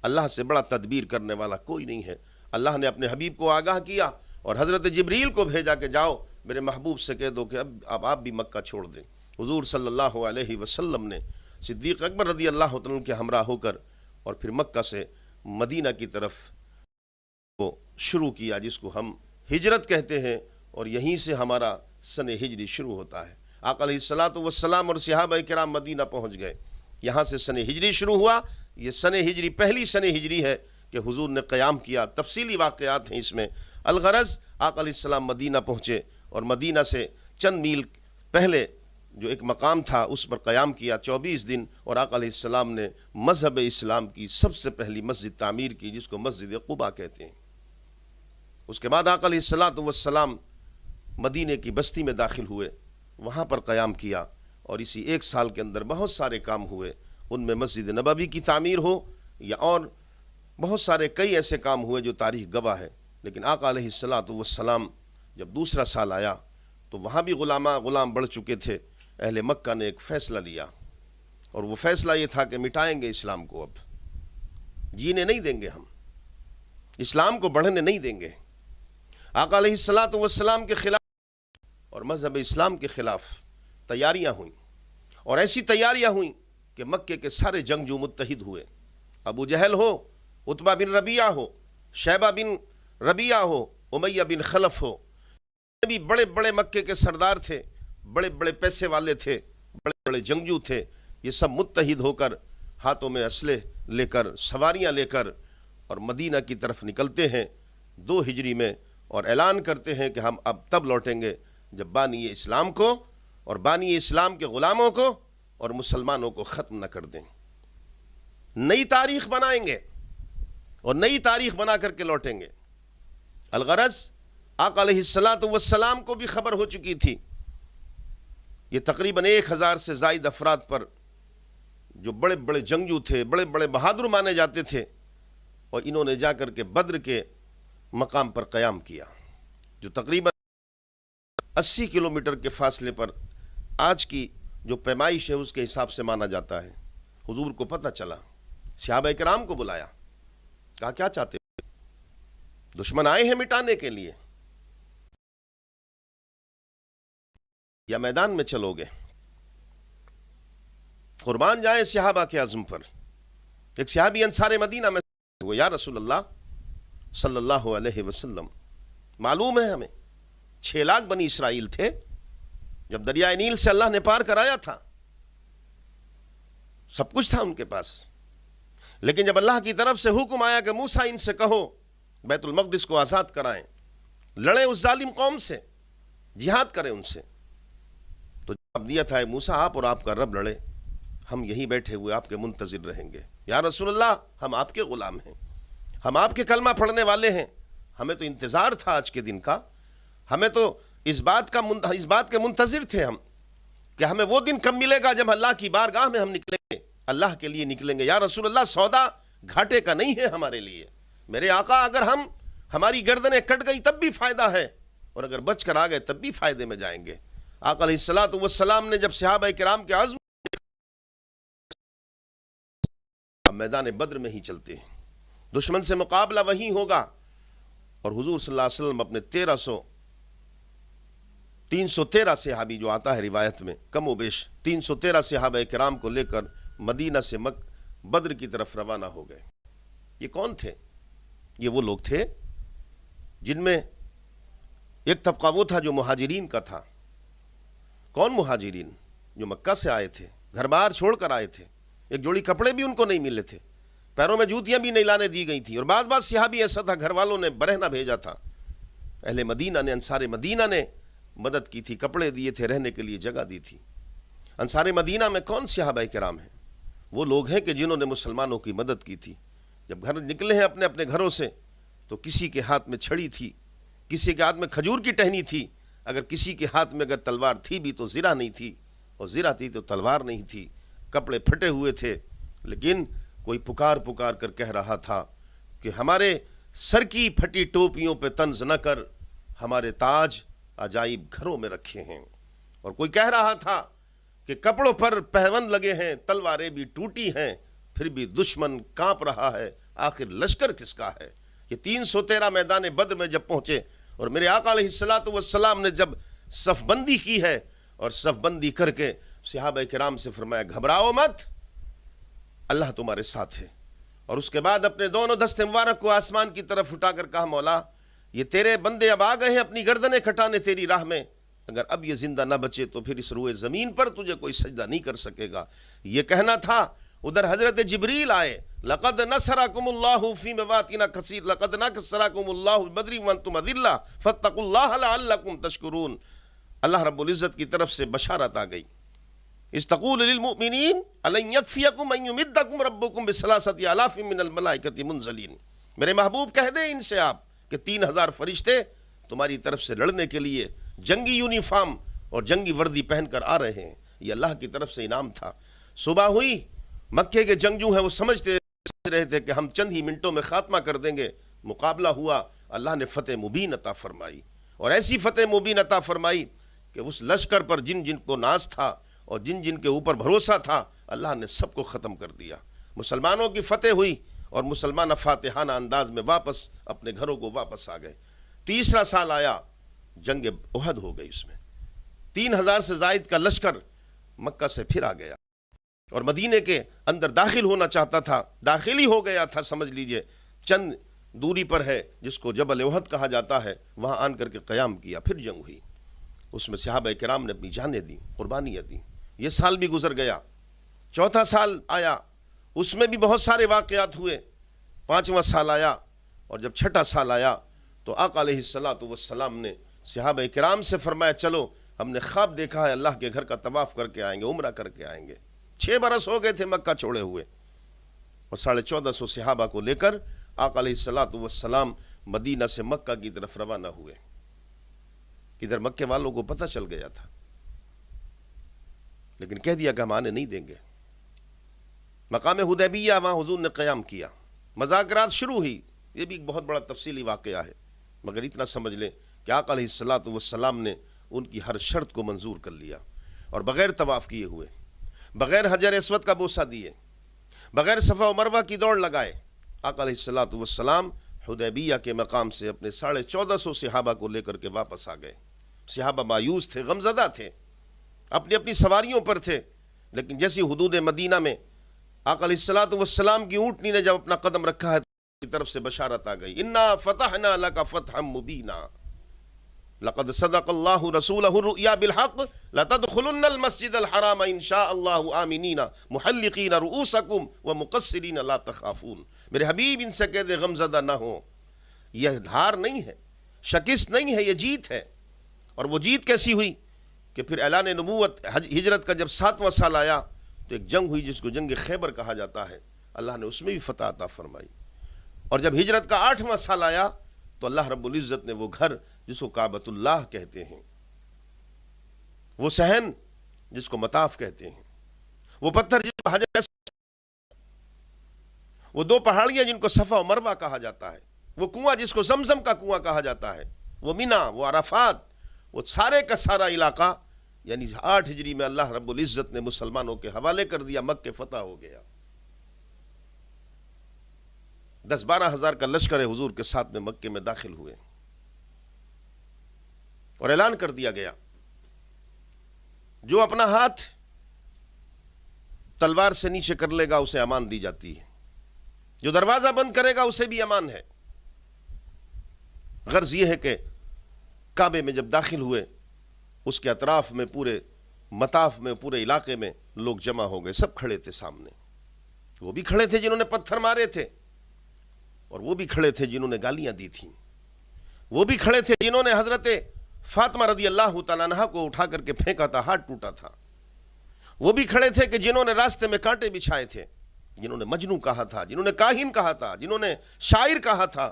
اللہ سے بڑا تدبیر کرنے والا کوئی نہیں ہے. اللہ نے اپنے حبیب کو آگاہ کیا اور حضرت جبریل کو بھیجا کہ جاؤ میرے محبوب سے کہہ دو کہ اب آپ بھی مکہ چھوڑ دیں. حضور صلی اللہ علیہ وسلم نے صدیق اکبر رضی اللہ عنہ کے ہمراہ ہو کر اور پھر مکہ سے مدینہ کی طرف کو شروع کیا، جس کو ہم ہجرت کہتے ہیں، اور یہیں سے ہمارا سن ہجری شروع ہوتا ہے. آقا علیہ الصلوۃ والسلام اور صحابہ کرام مدینہ پہنچ گئے، یہاں سے سن ہجری شروع ہوا. یہ سن ہجری پہلی سن ہجری ہے کہ حضور نے قیام کیا. تفصیلی واقعات ہیں اس میں. الغرض آقا علیہ السلام مدینہ پہنچے اور مدینہ سے چند میل پہلے جو ایک مقام تھا اس پر قیام کیا 24 دن، اور آقا علیہ السلام نے مذہب اسلام کی سب سے پہلی مسجد تعمیر کی جس کو مسجد قباء کہتے ہیں. اس کے بعد آقا علیہ السلام مدینے کی بستی میں داخل ہوئے، وہاں پر قیام کیا، اور اسی ایک سال کے اندر بہت سارے کام ہوئے. ان میں مسجد نبوی کی تعمیر ہو یا اور بہت سارے کئی ایسے کام ہوئے جو تاریخ گواہ ہے. لیکن آقا علیہ السلام جب دوسرا سال آیا تو وہاں بھی غلام بڑھ چکے تھے. اہل مکہ نے ایک فیصلہ لیا، اور وہ فیصلہ یہ تھا کہ مٹائیں گے اسلام کو، اب جینے نہیں دیں گے، ہم اسلام کو بڑھنے نہیں دیں گے. آقا علیہ السلام کے خلاف اور مذہب اسلام کے خلاف تیاریاں ہوئیں، اور ایسی تیاریاں ہوئیں کہ مکے کے سارے جنگجو متحد ہوئے. ابو جہل ہو، عتبہ بن ربیعہ ہو، شیبہ بن ربیعہ ہو، امیہ بن خلف ہو، یہ بھی بڑے بڑے مکے کے سردار تھے، بڑے بڑے پیسے والے تھے، بڑے بڑے جنگجو تھے. یہ سب متحد ہو کر ہاتھوں میں اسلحے لے کر، سواریاں لے کر، اور مدینہ کی طرف نکلتے ہیں 2 ہجری میں، اور اعلان کرتے ہیں کہ ہم اب تب لوٹیں گے جب بانی اسلام کو اور بانی اسلام کے غلاموں کو اور مسلمانوں کو ختم نہ کر دیں. نئی تاریخ بنائیں گے اور نئی تاریخ بنا کر کے لوٹیں گے. الغرض آقا علیہ السلام کو بھی خبر ہو چکی تھی. یہ تقریباً 1000 سے زائد افراد پر جو بڑے بڑے جنگجو تھے، بڑے بڑے بہادر مانے جاتے تھے، اور انہوں نے جا کر کے بدر کے مقام پر قیام کیا جو تقریباً 80 کلومیٹر کے فاصلے پر آج کی جو پیمائش ہے اس کے حساب سے مانا جاتا ہے. حضور کو پتہ چلا، صحابہ کرام کو بلایا، کہا کیا چاہتے ہو؟ دشمن آئے ہیں مٹانے کے لیے، یا میدان میں چلو گے؟ قربان جائیں صحابہ کے عزم پر. ایک صحابی انصار مدینہ میں ہوئے، یا رسول اللہ صلی اللہ علیہ وسلم، معلوم ہے ہمیں 6 لاکھ بنی اسرائیل تھے جب دریائے نیل سے اللہ نے پار کرایا تھا، سب کچھ تھا ان کے پاس. لیکن جب اللہ کی طرف سے حکم آیا کہ موسیٰ ان سے کہو بیت المقدس کو آزاد کرائیں، لڑیں اس ظالم قوم سے، جہاد کریں ان سے، تو جواب دیا تھا موسیٰ آپ اور آپ کا رب لڑے، ہم یہیں بیٹھے ہوئے آپ کے منتظر رہیں گے. یا رسول اللہ ہم آپ کے غلام ہیں، ہم آپ کے کلمہ پڑھنے والے ہیں، ہمیں تو انتظار تھا آج کے دن کا، ہمیں تو اس بات کے منتظر تھے ہم کہ ہمیں وہ دن کب ملے گا جب اللہ کی بارگاہ میں ہم نکلیں گے، اللہ کے لیے نکلیں گے. یا رسول اللہ سودا گھاٹے کا نہیں ہے ہمارے لیے، میرے آقا اگر ہماری گردنیں کٹ گئی تب بھی فائدہ ہے، اور اگر بچ کر آ گئے تب بھی فائدے میں جائیں گے. آقا علیہ السلام نے جب صحابہ کرام کے عزم میدان بدر میں ہی چلتے ہیں، دشمن سے مقابلہ وہیں ہوگا، اور حضور صلی اللہ علیہ وسلم اپنے 313 صحابی جو آتا ہے روایت میں کم و بیش 313 صحابہ کرام کو لے کر مدینہ سے بدر کی طرف روانہ ہو گئے. یہ کون تھے؟ یہ وہ لوگ تھے جن میں ایک طبقہ وہ تھا جو مہاجرین کا تھا. کون مہاجرین؟ جو مکہ سے آئے تھے، گھر بار چھوڑ کر آئے تھے، ایک جوڑی کپڑے بھی ان کو نہیں ملے تھے، پیروں میں جوتیاں بھی نہیں لانے دی گئی تھیں، اور بعض صحابی ایسا تھا گھر والوں نے برہنہ بھیجا تھا، اہل مدینہ نے، انصار مدینہ نے مدد کی تھی، کپڑے دیے تھے، رہنے کے لیے جگہ دی تھی. انصار مدینہ میں کون صحابہ کرام ہیں؟ وہ لوگ ہیں کہ جنہوں نے مسلمانوں کی مدد کی تھی. جب گھر نکلے ہیں اپنے اپنے گھروں سے تو کسی کے ہاتھ میں چھڑی تھی، کسی کے ہاتھ میں کھجور کی ٹہنی تھی، اگر کسی کے ہاتھ میں اگر تلوار تھی بھی تو زرہ نہیں تھی، اور زرہ تھی تو تلوار نہیں تھی. کپڑے پھٹے ہوئے تھے، لیکن کوئی پکار کر کہہ رہا تھا کہ ہمارے سر کی پھٹی ٹوپیوں پہ طنز نہ کر، ہمارے تاج عجائب گھروں میں رکھے ہیں. اور کوئی کہہ رہا تھا کہ کپڑوں پر پہبند لگے ہیں، تلواریں بھی ٹوٹی ہیں، پھر بھی دشمن کانپ رہا ہے، آخر لشکر کس کا ہے. یہ 313 میدان بدر میں جب پہنچے اور میرے آقا علیہ السلام نے جب صف بندی کی ہے، اور صف بندی کر کے صحابہ کرام سے فرمایا گھبراؤ مت، اللہ تمہارے ساتھ ہے. اور اس کے بعد اپنے دونوں دست مبارک کو آسمان کی طرف اٹھا کر کہا مولا یہ تیرے بندے اب آ گئے ہیں اپنی گردنیں کٹانے تیری راہ میں، اگر اب یہ زندہ نہ بچے تو پھر اس روئے زمین پر تجھے کوئی سجدہ نہیں کر سکے گا. یہ کہنا تھا، ادھر حضرت جبریل آئے لقد نصرکم اللہ فی مواطن کثیر لقد نصرکم اللہ بدر وانتم اذلہ فاتقوا اللہ لعلکم تشکرون. اللہ رب العزت کی طرف سے بشارت آ گئی. اذ تقول للمؤمنین الن یکفیکم ان یمدکم ربکم بثلاثۃ آلاف من الملائکۃ منزلین. میرے محبوب کہہ دیں ان سے آپ کہ 3000 فرشتے تمہاری طرف سے لڑنے کے لیے جنگی یونیفارم اور جنگی وردی پہن کر آ رہے ہیں. یہ اللہ کی طرف سے انعام تھا. صبح ہوئی، مکے کے جنگجو ہیں وہ سمجھ رہے تھے کہ ہم چند ہی منٹوں میں خاتمہ کر دیں گے. مقابلہ ہوا، اللہ نے فتح مبین عطا فرمائی، اور ایسی فتح مبین عطا فرمائی کہ اس لشکر پر جن جن کو ناز تھا اور جن جن کے اوپر بھروسہ تھا، اللہ نے سب کو ختم کر دیا. مسلمانوں کی فتح ہوئی اور مسلمان فاتحانہ انداز میں واپس اپنے گھروں کو واپس آ گئے. تیسرا سال آیا، جنگ احد ہو گئی. اس میں 3000 سے زائد کا لشکر مکہ سے پھر آ گیا اور مدینے کے اندر داخل ہونا چاہتا تھا. داخل ہی ہو گیا تھا، سمجھ لیجئے چند دوری پر ہے جس کو جبل احد کہا جاتا ہے، وہاں آن کر کے قیام کیا. پھر جنگ ہوئی، اس میں صحابہ کرام نے اپنی جانیں دیں، قربانیاں دیں. یہ سال بھی گزر گیا. چوتھا سال آیا، اس میں بھی بہت سارے واقعات ہوئے. پانچواں سال آیا، اور جب چھٹا سال آیا تو آقا علیہ الصلوۃ والسلام نے صحابہ کرام سے فرمایا چلو ہم نے خواب دیکھا ہے، اللہ کے گھر کا طواف کر کے آئیں گے، عمرہ کر کے آئیں گے. 6 برس ہو گئے تھے مکہ چھوڑے ہوئے، اور 1450 صحابہ کو لے کر آقا علیہ الصلوۃ والسلام مدینہ سے مکہ کی طرف روانہ ہوئے. ادھر مکے والوں کو پتہ چل گیا تھا، لیکن کہہ دیا کہ ہم آنے نہیں دیں گے. مقام حدیبیہ وہاں حضور نے قیام کیا، مذاکرات شروع ہوئی. یہ بھی ایک بہت بڑا تفصیلی واقعہ ہے، مگر اتنا سمجھ لیں کہ آقا علیہ الصلوۃ والسلام نے ان کی ہر شرط کو منظور کر لیا، اور بغیر طواف کیے ہوئے، بغیر حجر اسود کا بوسہ دیے، بغیر صفا و مروہ کی دوڑ لگائے، آقا علیہ الصلوۃ والسلام حدیبیہ کے مقام سے اپنے 1450 صحابہ کو لے کر کے واپس آ گئے. صحابہ مایوس تھے، غمزدہ تھے، اپنی اپنی سواریوں پر تھے. لیکن جیسی حدود مدینہ میں آقا علیہ الصلوۃ والسلام کی اونٹنی نے جب اپنا قدم رکھا ہے تو کی طرف سے بشارت آ گئی، انا فتحنا لک فتحا مبینا لقد صدق اللہ رسولہ الرؤیا بالحق لتدخلن المسجد الحرام ان شاء اللہ آمنین محلقین رؤوسکم ومقصرین لا تخافون. میرے حبیب ان سے کہہ دے غمزدہ نہ ہو، یہ ہار نہیں ہے، شکست نہیں ہے، یہ جیت ہے. اور وہ جیت کیسی ہوئی کہ پھر اعلان نبوت ہجرت کا جب 7واں سال آیا تو ایک جنگ ہوئی جس کو جنگ خیبر کہا جاتا ہے. اللہ نے اس میں بھی فتح عطا فرمائی. اور جب ہجرت کا 8واں سال آیا تو اللہ رب العزت نے وہ گھر جس کو کعبۃ اللہ کہتے ہیں، وہ صحن جس کو مطاف کہتے ہیں، وہ پتھر جس کو حجر، وہ 2 پہاڑیاں جن کو صفا و مروہ کہا جاتا ہے، وہ کنواں جس کو زمزم کا کنواں کہا جاتا ہے، وہ مینا، وہ عرفات، وہ سارے کا سارا علاقہ، یعنی 8 ہجری میں اللہ رب العزت نے مسلمانوں کے حوالے کر دیا. مکہ فتح ہو گیا. 10-12 ہزار کا لشکر حضور کے ساتھ میں مکے میں داخل ہوئے، اور اعلان کر دیا گیا جو اپنا ہاتھ تلوار سے نیچے کر لے گا اسے امان دی جاتی ہے، جو دروازہ بند کرے گا اسے بھی امان ہے. غرض یہ ہے کہ کعبے میں جب داخل ہوئے اس کے اطراف میں، پورے مطاف میں، پورے علاقے میں لوگ جمع ہو گئے. سب کھڑے تھے سامنے. وہ بھی کھڑے تھے جنہوں نے پتھر مارے تھے، اور وہ بھی کھڑے تھے جنہوں نے گالیاں دی تھیں. وہ بھی کھڑے تھے جنہوں نے حضرت فاطمہ رضی اللہ تعالیٰ عنہا کو اٹھا کر کے پھینکا تھا، ہاتھ ٹوٹا تھا. وہ بھی کھڑے تھے کہ جنہوں نے راستے میں کانٹے بچھائے تھے، جنہوں نے مجنوں کہا تھا، جنہوں نے کاہن کہا تھا، جنہوں نے شاعر کہا تھا.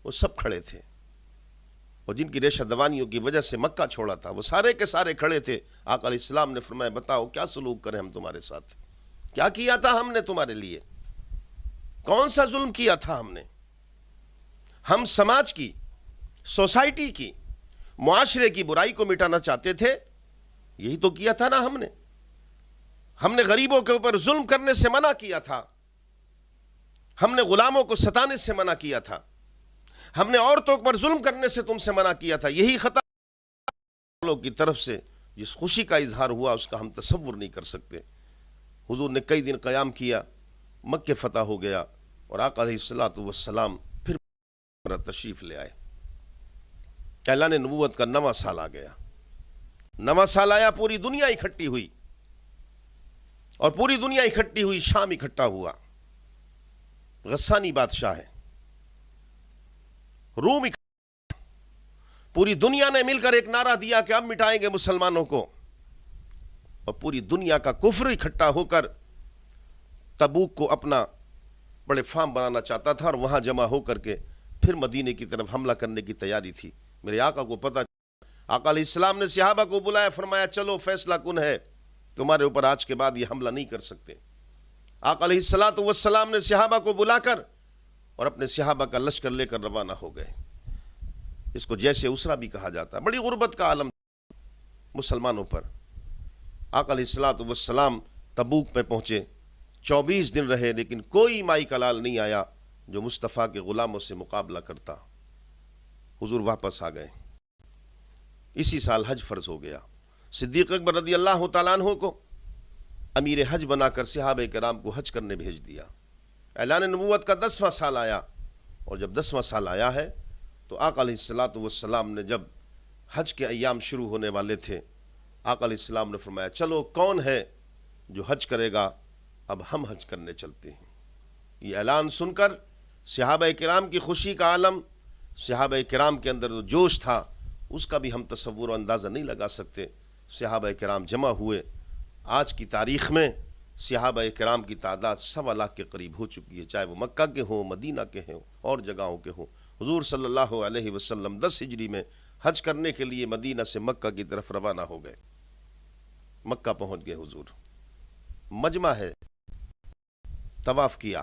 وہ سب کھڑے تھے، اور جن کی ریشہ دوانیوں کی وجہ سے مکہ چھوڑا تھا وہ سارے کے سارے کھڑے تھے. آقا علیہ السلام نے فرمایا بتاؤ کیا سلوک کریں ہم تمہارے ساتھ، کیا کیا تھا ہم نے تمہارے لیے، کون سا ظلم کیا تھا ہم نے. ہم سماج کی، سوسائٹی کی، معاشرے کی برائی کو مٹانا چاہتے تھے، یہی تو کیا تھا نا ہم نے. ہم نے غریبوں کے اوپر ظلم کرنے سے منع کیا تھا، ہم نے غلاموں کو ستانے سے منع کیا تھا، ہم نے عورتوں پر ظلم کرنے سے تم سے منع کیا تھا. یہی خطا والوں کی طرف سے جس خوشی کا اظہار ہوا اس کا ہم تصور نہیں کر سکتے. حضور نے کئی دن قیام کیا، مکہ فتح ہو گیا، اور آقا علیہ الصلوۃ والسلام پھر تشریف لے آئے. اعلان نبوت کا 9واں سال آ گیا. 9واں سال آیا، پوری دنیا اکٹھی ہوئی، اور پوری دنیا اکٹھی ہوئی، شام اکٹھا ہوا. غسانی بادشاہ ہے، روم پوری دنیا نے مل کر ایک نعرہ دیا کہ اب مٹائیں گے مسلمانوں کو، اور پوری دنیا کا کفر اکٹھا ہو کر تبوک کو اپنا بڑے فارم بنانا چاہتا تھا، اور وہاں جمع ہو کر کے پھر مدینے کی طرف حملہ کرنے کی تیاری تھی۔ میرے آقا کو پتہ، آقا علیہ السلام نے صحابہ کو بلایا، فرمایا چلو فیصلہ کن ہے، تمہارے اوپر آج کے بعد یہ حملہ نہیں کر سکتے۔ آقا علیہ السلام نے صحابہ کو بلا کر اور اپنے صحابہ کا لشکر لے کر روانہ ہو گئے۔ اس کو جیش اسرا بھی کہا جاتا ہے۔ بڑی غربت کا عالم مسلمانوں پر۔ آقا علیہ السلام تبوک پہ پہنچے، 24 دن رہے، لیکن کوئی مائی کلال نہیں آیا جو مصطفیٰ کے غلاموں سے مقابلہ کرتا۔ حضور واپس آ گئے۔ اسی سال حج فرض ہو گیا۔ صدیق اکبر رضی اللہ تعالیٰ عنہ کو امیر حج بنا کر صحابہ کرام کو حج کرنے بھیج دیا۔ اعلان نبوت کا 10واں سال آیا، اور جب 10واں سال آیا ہے تو آقا علیہ السلام نے جب حج کے ایام شروع ہونے والے تھے، آقا علیہ السلام نے فرمایا چلو کون ہے جو حج کرے گا، اب ہم حج کرنے چلتے ہیں۔ یہ اعلان سن کر صحابہ کرام کی خوشی کا عالم، صحابہ کرام کے اندر جو جوش تھا اس کا بھی ہم تصور و اندازہ نہیں لگا سکتے۔ صحابہ کرام جمع ہوئے۔ آج کی تاریخ میں صحابہ کرام کی تعداد 1.25 لاکھ کے قریب ہو چکی ہے، چاہے وہ مکہ کے ہوں، مدینہ کے ہوں، اور جگہوں کے ہوں۔ حضور صلی اللہ علیہ وسلم 10 ہجری میں حج کرنے کے لیے مدینہ سے مکہ کی طرف روانہ ہو گئے۔ مکہ پہنچ گئے حضور، مجمع ہے، طواف کیا،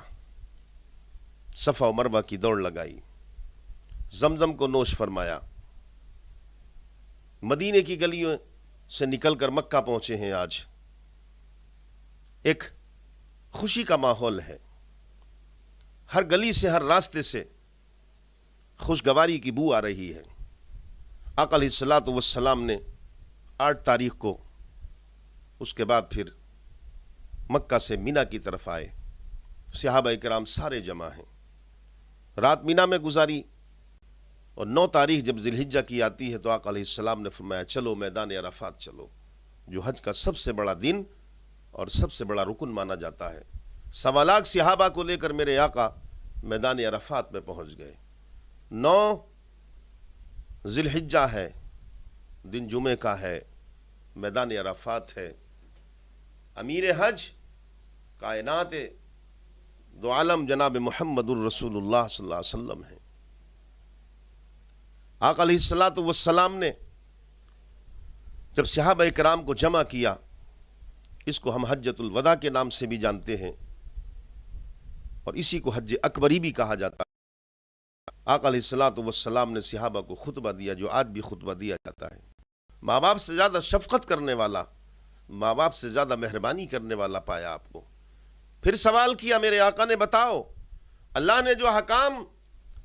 صفا و مروہ کی دوڑ لگائی، زمزم کو نوش فرمایا، مدینے کی گلیوں سے نکل کر مکہ پہنچے ہیں۔ آج ایک خوشی کا ماحول ہے، ہر گلی سے، ہر راستے سے خوشگواری کی بو آ رہی ہے۔ آقا علیہ السلام نے 8 تاریخ کو اس کے بعد پھر مکہ سے مینا کی طرف آئے۔ صحابہ کرام سارے جمع ہیں، رات مینا میں گزاری، اور 9 تاریخ جب ذی الحجہ کی آتی ہے تو آقا علیہ السلام نے فرمایا چلو میدان عرفات چلو، جو حج کا سب سے بڑا دن اور سب سے بڑا رکن مانا جاتا ہے۔ 1.25 لاکھ صحابہ کو لے کر میرے آقا میدان عرفات میں پہنچ گئے۔ 9 ذی الحجہ ہے، دن جمعہ کا ہے، میدان عرفات ہے۔ امیر حج کائنات دو عالم جناب محمد الرسول اللہ صلی اللہ علیہ وسلم ہیں۔ آقا علیہ السلام نے جب صحابہ کرام کو جمع کیا، اس کو ہم حجۃ الوداع کے نام سے بھی جانتے ہیں، اور اسی کو حج اکبری بھی کہا جاتا ہے۔ آقا علیہ السلام نے صحابہ کو خطبہ دیا، جو آج بھی خطبہ دیا جاتا ہے۔ ماں باپ سے زیادہ شفقت کرنے والا، ماں باپ سے زیادہ مہربانی کرنے والا پایا آپ کو۔ پھر سوال کیا میرے آقا نے، بتاؤ اللہ نے جو حکام،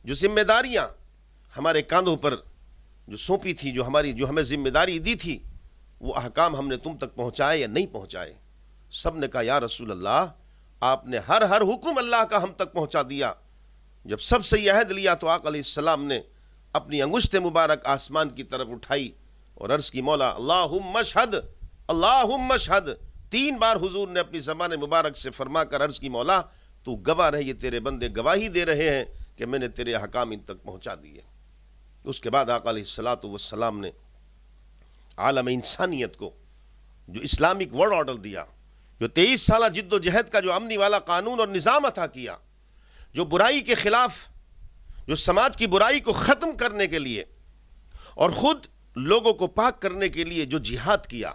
جو ذمہ داریاں ہمارے کاندھوں پر جو سونپی تھی، جو ہمیں ذمہ داری دی تھی، وہ احکام ہم نے تم تک پہنچائے یا نہیں پہنچائے؟ سب نے کہا یا رسول اللہ، آپ نے ہر حکم اللہ کا ہم تک پہنچا دیا۔ جب سب سے یہ عہد لیا تو آقا علیہ السلام نے اپنی انگشت مبارک آسمان کی طرف اٹھائی اور عرض کی مولا اللہم اشہد، اللہم اشہد، 3 بار حضور نے اپنی زبان مبارک سے فرما کر عرض کی مولا تو گواہ رہے، یہ تیرے بندے گواہی دے رہے ہیں کہ میں نے تیرے احکام ان تک پہنچا دیے۔ اس کے بعد آقا علیہ السلام نے عالم انسانیت کو جو اسلامک ورلڈ آرڈر دیا، جو 23 سالہ جد و جہد کا جو امنی والا قانون اور نظام عطا کیا، جو برائی کے خلاف، جو سماج کی برائی کو ختم کرنے کے لیے اور خود لوگوں کو پاک کرنے کے لیے جو جہاد کیا۔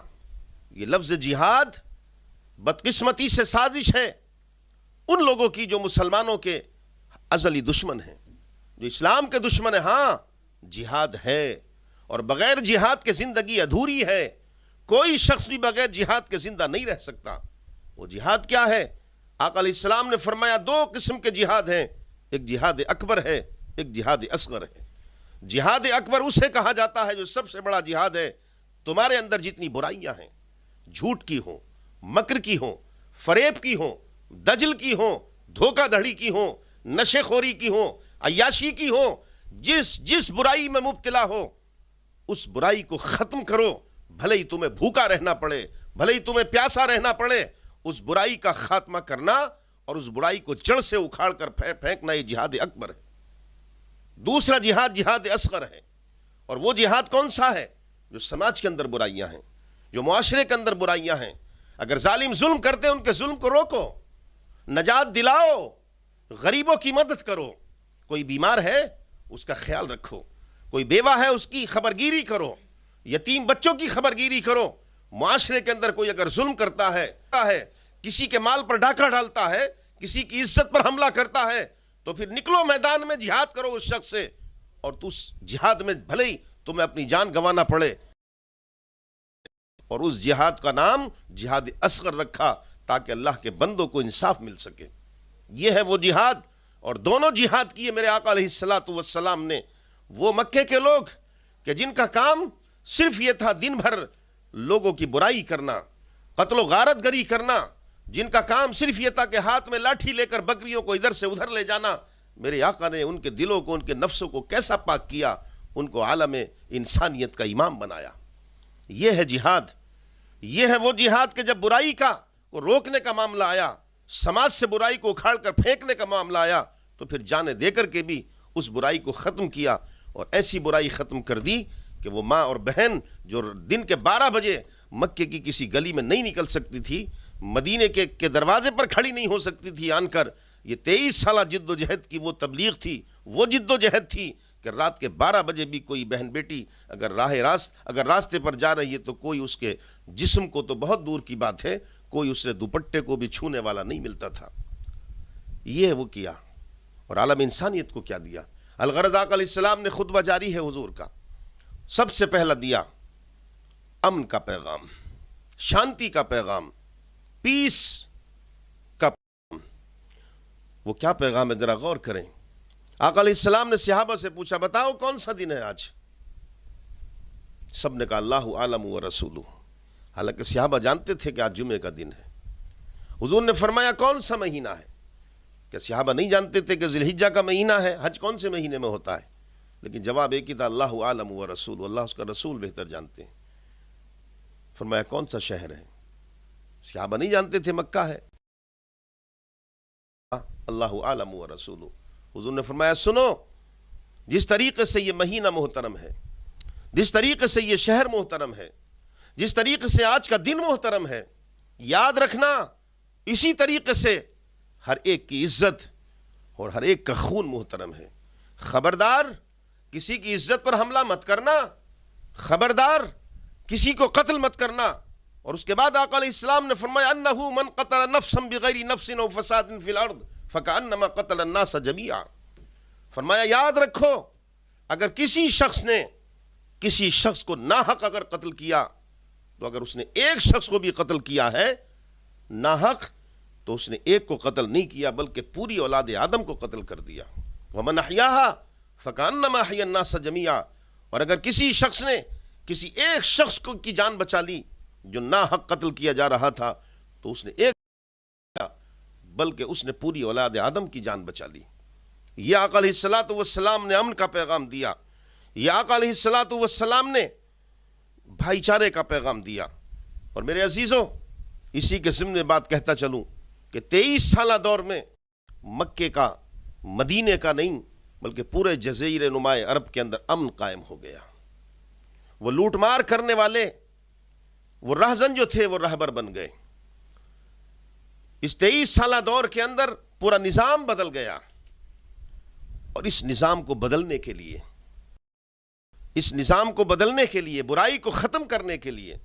یہ لفظ جہاد بدقسمتی سے سازش ہے ان لوگوں کی جو مسلمانوں کے ازلی دشمن ہیں، جو اسلام کے دشمن ہیں۔ ہاں جہاد ہے، اور بغیر جہاد کے زندگی ادھوری ہے۔ کوئی شخص بھی بغیر جہاد کے زندہ نہیں رہ سکتا۔ وہ جہاد کیا ہے؟ آقا علیہ السلام نے فرمایا 2 قسم کے جہاد ہیں، ایک جہاد اکبر ہے، ایک جہاد اصغر ہے۔ جہاد اکبر اسے کہا جاتا ہے جو سب سے بڑا جہاد ہے۔ تمہارے اندر جتنی برائیاں ہیں، جھوٹ کی ہوں، مکر کی ہوں، فریب کی ہوں، دجل کی ہوں، دھوکہ دھڑی کی ہوں، نشے خوری کی ہوں، عیاشی کی ہوں، جس برائی میں مبتلا ہو اس برائی کو ختم کرو۔ بھلے ہی تمہیں بھوکا رہنا پڑے، بھلے ہی تمہیں پیاسا رہنا پڑے، اس برائی کا خاتمہ کرنا اور اس برائی کو جڑ سے اکھاڑ کر پھینکنا، یہ جہاد اکبر ہے۔ دوسرا جہاد جہاد اصغر ہے، اور وہ جہاد کون سا ہے؟ جو سماج کے اندر برائیاں ہیں، جو معاشرے کے اندر برائیاں ہیں۔ اگر ظالم ظلم کرتے ہیں ان کے ظلم کو روکو، نجات دلاؤ، غریبوں کی مدد کرو، کوئی بیمار ہے اس کا خیال رکھو، کوئی بیوہ ہے اس کی خبرگیری کرو، یتیم بچوں کی خبرگیری کرو۔ معاشرے کے اندر کوئی اگر ظلم کرتا ہے، کسی کے مال پر ڈاکہ ڈالتا ہے، کسی کی عزت پر حملہ کرتا ہے، تو پھر نکلو میدان میں، جہاد کرو اس شخص سے، اور تو اس جہاد میں بھلے ہی تمہیں اپنی جان گنوانا پڑے۔ اور اس جہاد کا نام جہاد اصغر رکھا تاکہ اللہ کے بندوں کو انصاف مل سکے۔ یہ ہے وہ جہاد، اور دونوں جہاد کیے میرے آقا علیہ الصلوۃ والسلام نے۔ وہ مکے کے لوگ کہ جن کا کام صرف یہ تھا دن بھر لوگوں کی برائی کرنا، قتل و غارت گری کرنا، جن کا کام صرف یہ تھا کہ ہاتھ میں لاٹھی لے کر بکریوں کو ادھر سے ادھر لے جانا، میرے آقا نے ان کے دلوں کو، ان کے نفسوں کو کیسا پاک کیا، ان کو عالم انسانیت کا امام بنایا۔ یہ ہے جہاد۔ یہ ہے وہ جہاد کہ جب برائی کا روکنے کا معاملہ آیا، سماج سے برائی کو اکھاڑ کر پھینکنے کا معاملہ آیا، تو پھر جانیں دے کر کے بھی اس برائی کو ختم کیا، اور ایسی برائی ختم کر دی کہ وہ ماں اور بہن جو دن کے 12 بجے مکے کی کسی گلی میں نہیں نکل سکتی تھی، مدینے کے دروازے پر کھڑی نہیں ہو سکتی تھی، آن کر یہ 23 سالہ جد و جہد کی وہ تبلیغ تھی، وہ جد و جہد تھی کہ رات کے 12 بجے بھی کوئی بہن بیٹی اگر راستے پر جا رہی ہے تو کوئی اس کے جسم کو، تو بہت دور کی بات ہے، کوئی اس نے دوپٹے کو بھی چھونے والا نہیں ملتا تھا۔ یہ وہ کیا، اور عالم انسانیت کو کیا دیا۔ الغرض آقا علیہ السلام نے خطبہ جاری ہے حضور کا، سب سے پہلا دیا امن کا پیغام، شانتی کا پیغام، پیس کا پیغام۔ وہ کیا پیغام ہے ذرا غور کریں۔ آقا علیہ السلام نے صحابہ سے پوچھا بتاؤ کون سا دن ہے آج؟ سب نے کہا اللہ عالم و رسولہ، حالانکہ صحابہ جانتے تھے کہ آج جمعے کا دن ہے۔ حضور نے فرمایا کون سا مہینہ ہے؟ کہ صحابہ نہیں جانتے تھے کہ ذی الحجہ کا مہینہ ہے، حج کون سے مہینے میں ہوتا ہے، لیکن جواب ایک ہی تھا اللہ عالم و رسول، اللہ اس کا رسول بہتر جانتے ہیں۔ فرمایا کون سا شہر ہے؟ صحابہ نہیں جانتے تھے مکہ ہے، اللہ عالم و رسول۔ حضور نے فرمایا سنو، جس طریقے سے یہ مہینہ محترم ہے، جس طریقے سے یہ شہر محترم ہے، جس طریقے سے آج کا دن محترم ہے، یاد رکھنا اسی طریقے سے ہر ایک کی عزت اور ہر ایک کا خون محترم ہے۔ خبردار کسی کی عزت پر حملہ مت کرنا، خبردار کسی کو قتل مت کرنا۔ اور اس کے بعد آقا علیہ السلام نے فرمایا انہو من قتل نفسا بغیر نفس او فساد فی الارض فکأنما قتل الناس جمیعا۔ فرمایا یاد رکھو، اگر کسی شخص نے کسی شخص کو ناحق اگر قتل کیا، تو اگر اس نے ایک شخص کو بھی قتل کیا ہے ناحق، تو اس نے ایک کو قتل نہیں کیا بلکہ پوری اولاد آدم کو قتل کر دیا۔ ومن احیاها فکأنما احیا الناس جمیعا۔ اور اگر کسی شخص نے کسی ایک شخص کو کی جان بچا لی جو ناحق قتل کیا جا رہا تھا، تو اس نے ایک بلکہ اس نے پوری اولاد آدم کی جان بچا لی۔ یہ آقا علیہ الصلوۃ والسلام نے امن کا پیغام دیا، یہ آقا علیہ الصلوۃ والسلام نے بھائی چارے کا پیغام دیا۔ اور میرے عزیزوں، اسی کے ضمن میں بات کہتا چلوں کہ 23 سالہ دور میں مکے کا، مدینے کا نہیں بلکہ پورے جزیرہ نماء عرب کے اندر امن قائم ہو گیا۔ وہ لوٹ مار کرنے والے، وہ رہزن جو تھے وہ رہبر بن گئے۔ اس 23 سالہ دور کے اندر پورا نظام بدل گیا، اور اس نظام کو بدلنے کے لیے، اس نظام کو بدلنے کے لیے، برائی کو ختم کرنے کے لیے،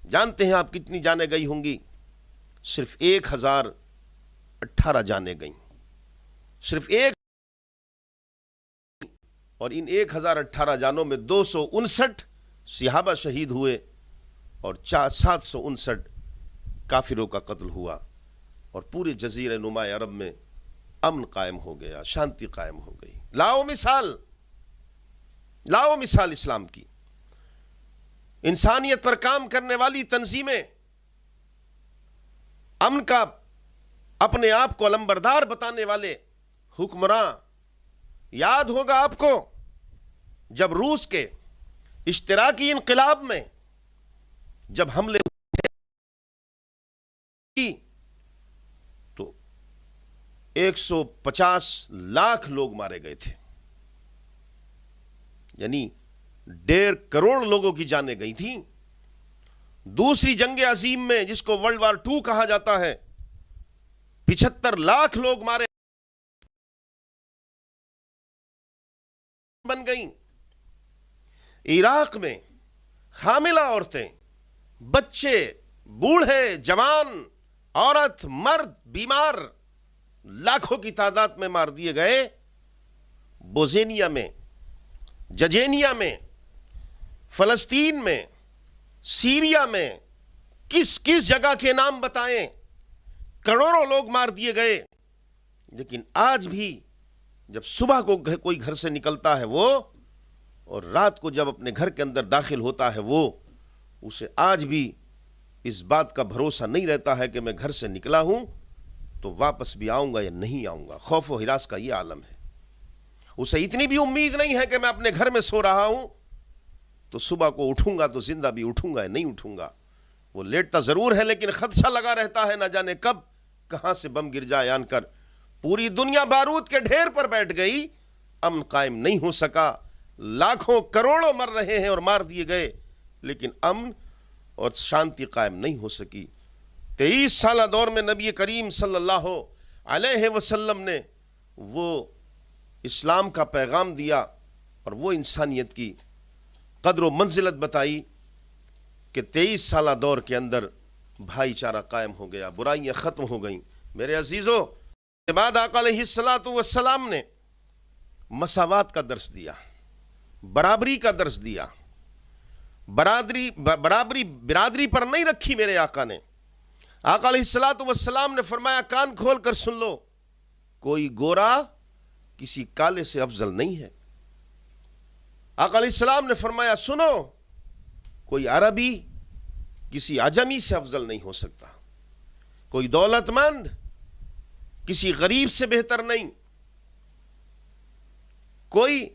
جانتے ہیں آپ کتنی جانیں گئی ہوں گی؟ صرف 1018 جانیں گئیں، صرف ایک، اور ان 1018 جانوں میں 259 صحابہ شہید ہوئے اور 759 کافروں کا قتل ہوا، اور پورے جزیرہ نماء عرب میں امن قائم ہو گیا، شانتی قائم ہو گئی۔ لاؤ مثال اسلام کی، انسانیت پر کام کرنے والی تنظیمیں، امن کا اپنے آپ کو علمبردار بتانے والے حکمراں۔ یاد ہوگا آپ کو جب روس کے اشتراکی انقلاب میں جب حملے ہوئے تو 150 لاکھ لوگ مارے گئے تھے، یعنی 1.5 کروڑ لوگوں کی جانیں گئی تھیں۔ دوسری جنگ عظیم میں، جس کو ورلڈ وار 2 کہا جاتا ہے، 75 لاکھ لوگ مارے بن گئیں۔ عراق میں حاملہ عورتیں، بچے، بوڑھے، جوان، عورت، مرد، بیمار لاکھوں کی تعداد میں مار دیے گئے۔ بوزینیا میں، ججینیا میں، فلسطین میں، سیریا میں، کس کس جگہ کے نام بتائیں، کروڑوں لوگ مار دیے گئے۔ لیکن آج بھی جب صبح کو کوئی گھر سے نکلتا ہے وہ، اور رات کو جب اپنے گھر کے اندر داخل ہوتا ہے وہ، اسے آج بھی اس بات کا بھروسہ نہیں رہتا ہے کہ میں گھر سے نکلا ہوں تو واپس بھی آؤں گا یا نہیں آؤں گا۔ خوف و ہراس کا یہ عالم ہے۔ اسے اتنی بھی امید نہیں ہے کہ میں اپنے گھر میں سو رہا ہوں تو صبح کو اٹھوں گا تو زندہ بھی اٹھوں گا یا نہیں اٹھوں گا۔ وہ لیٹتا ضرور ہے لیکن خدشہ لگا رہتا ہے، نہ جانے کب کہاں سے بم گر جائے آن کر۔ پوری دنیا بارود کے ڈھیر پر بیٹھ گئی، امن قائم نہیں ہو سکا۔ لاکھوں کروڑوں مر رہے ہیں اور مار دیے گئے، لیکن امن اور شانتی قائم نہیں ہو سکی۔ 23 سالہ دور میں نبی کریم صلی اللہ علیہ وسلم نے وہ اسلام کا پیغام دیا اور وہ انسانیت کی قدر و منزلت بتائی کہ 23 سالہ دور کے اندر بھائی چارہ قائم ہو گیا، برائیاں ختم ہو گئیں۔ میرے عزیزو، کے بعد آقا علیہ السلام نے مساوات کا درس دیا، برابری کا درس دیا۔ برادری پر نہیں رکھی میرے آقا نے۔ آقا علیہ السلام نے فرمایا، کان کھول کر سن لو، کوئی گورا کسی کالے سے افضل نہیں ہے۔ آقا علیہ السلام نے فرمایا، سنو، کوئی عربی کسی عجمی سے افضل نہیں ہو سکتا، کوئی دولت مند کسی غریب سے بہتر نہیں، کوئی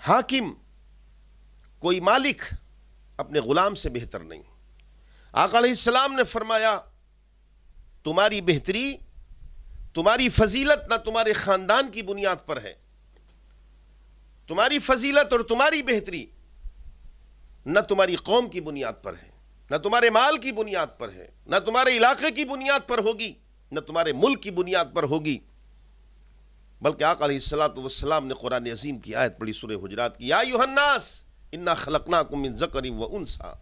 حاکم، کوئی مالک اپنے غلام سے بہتر نہیں۔ آقا علیہ السلام نے فرمایا، تمہاری بہتری، تمہاری فضیلت نہ تمہارے خاندان کی بنیاد پر ہے، تمہاری فضیلت اور تمہاری بہتری نہ تمہاری قوم کی بنیاد پر ہے، نہ تمہارے مال کی بنیاد پر ہے، نہ تمہارے علاقے کی بنیاد پر ہوگی، نہ تمہارے ملک کی بنیاد پر ہوگی، بلکہ آقا علیہ السلام نے قرآن عظیم کی آیت پڑھی سورہ حجرات کی، یا ایھا الناس انا خلقناکم من ذکر و انثی،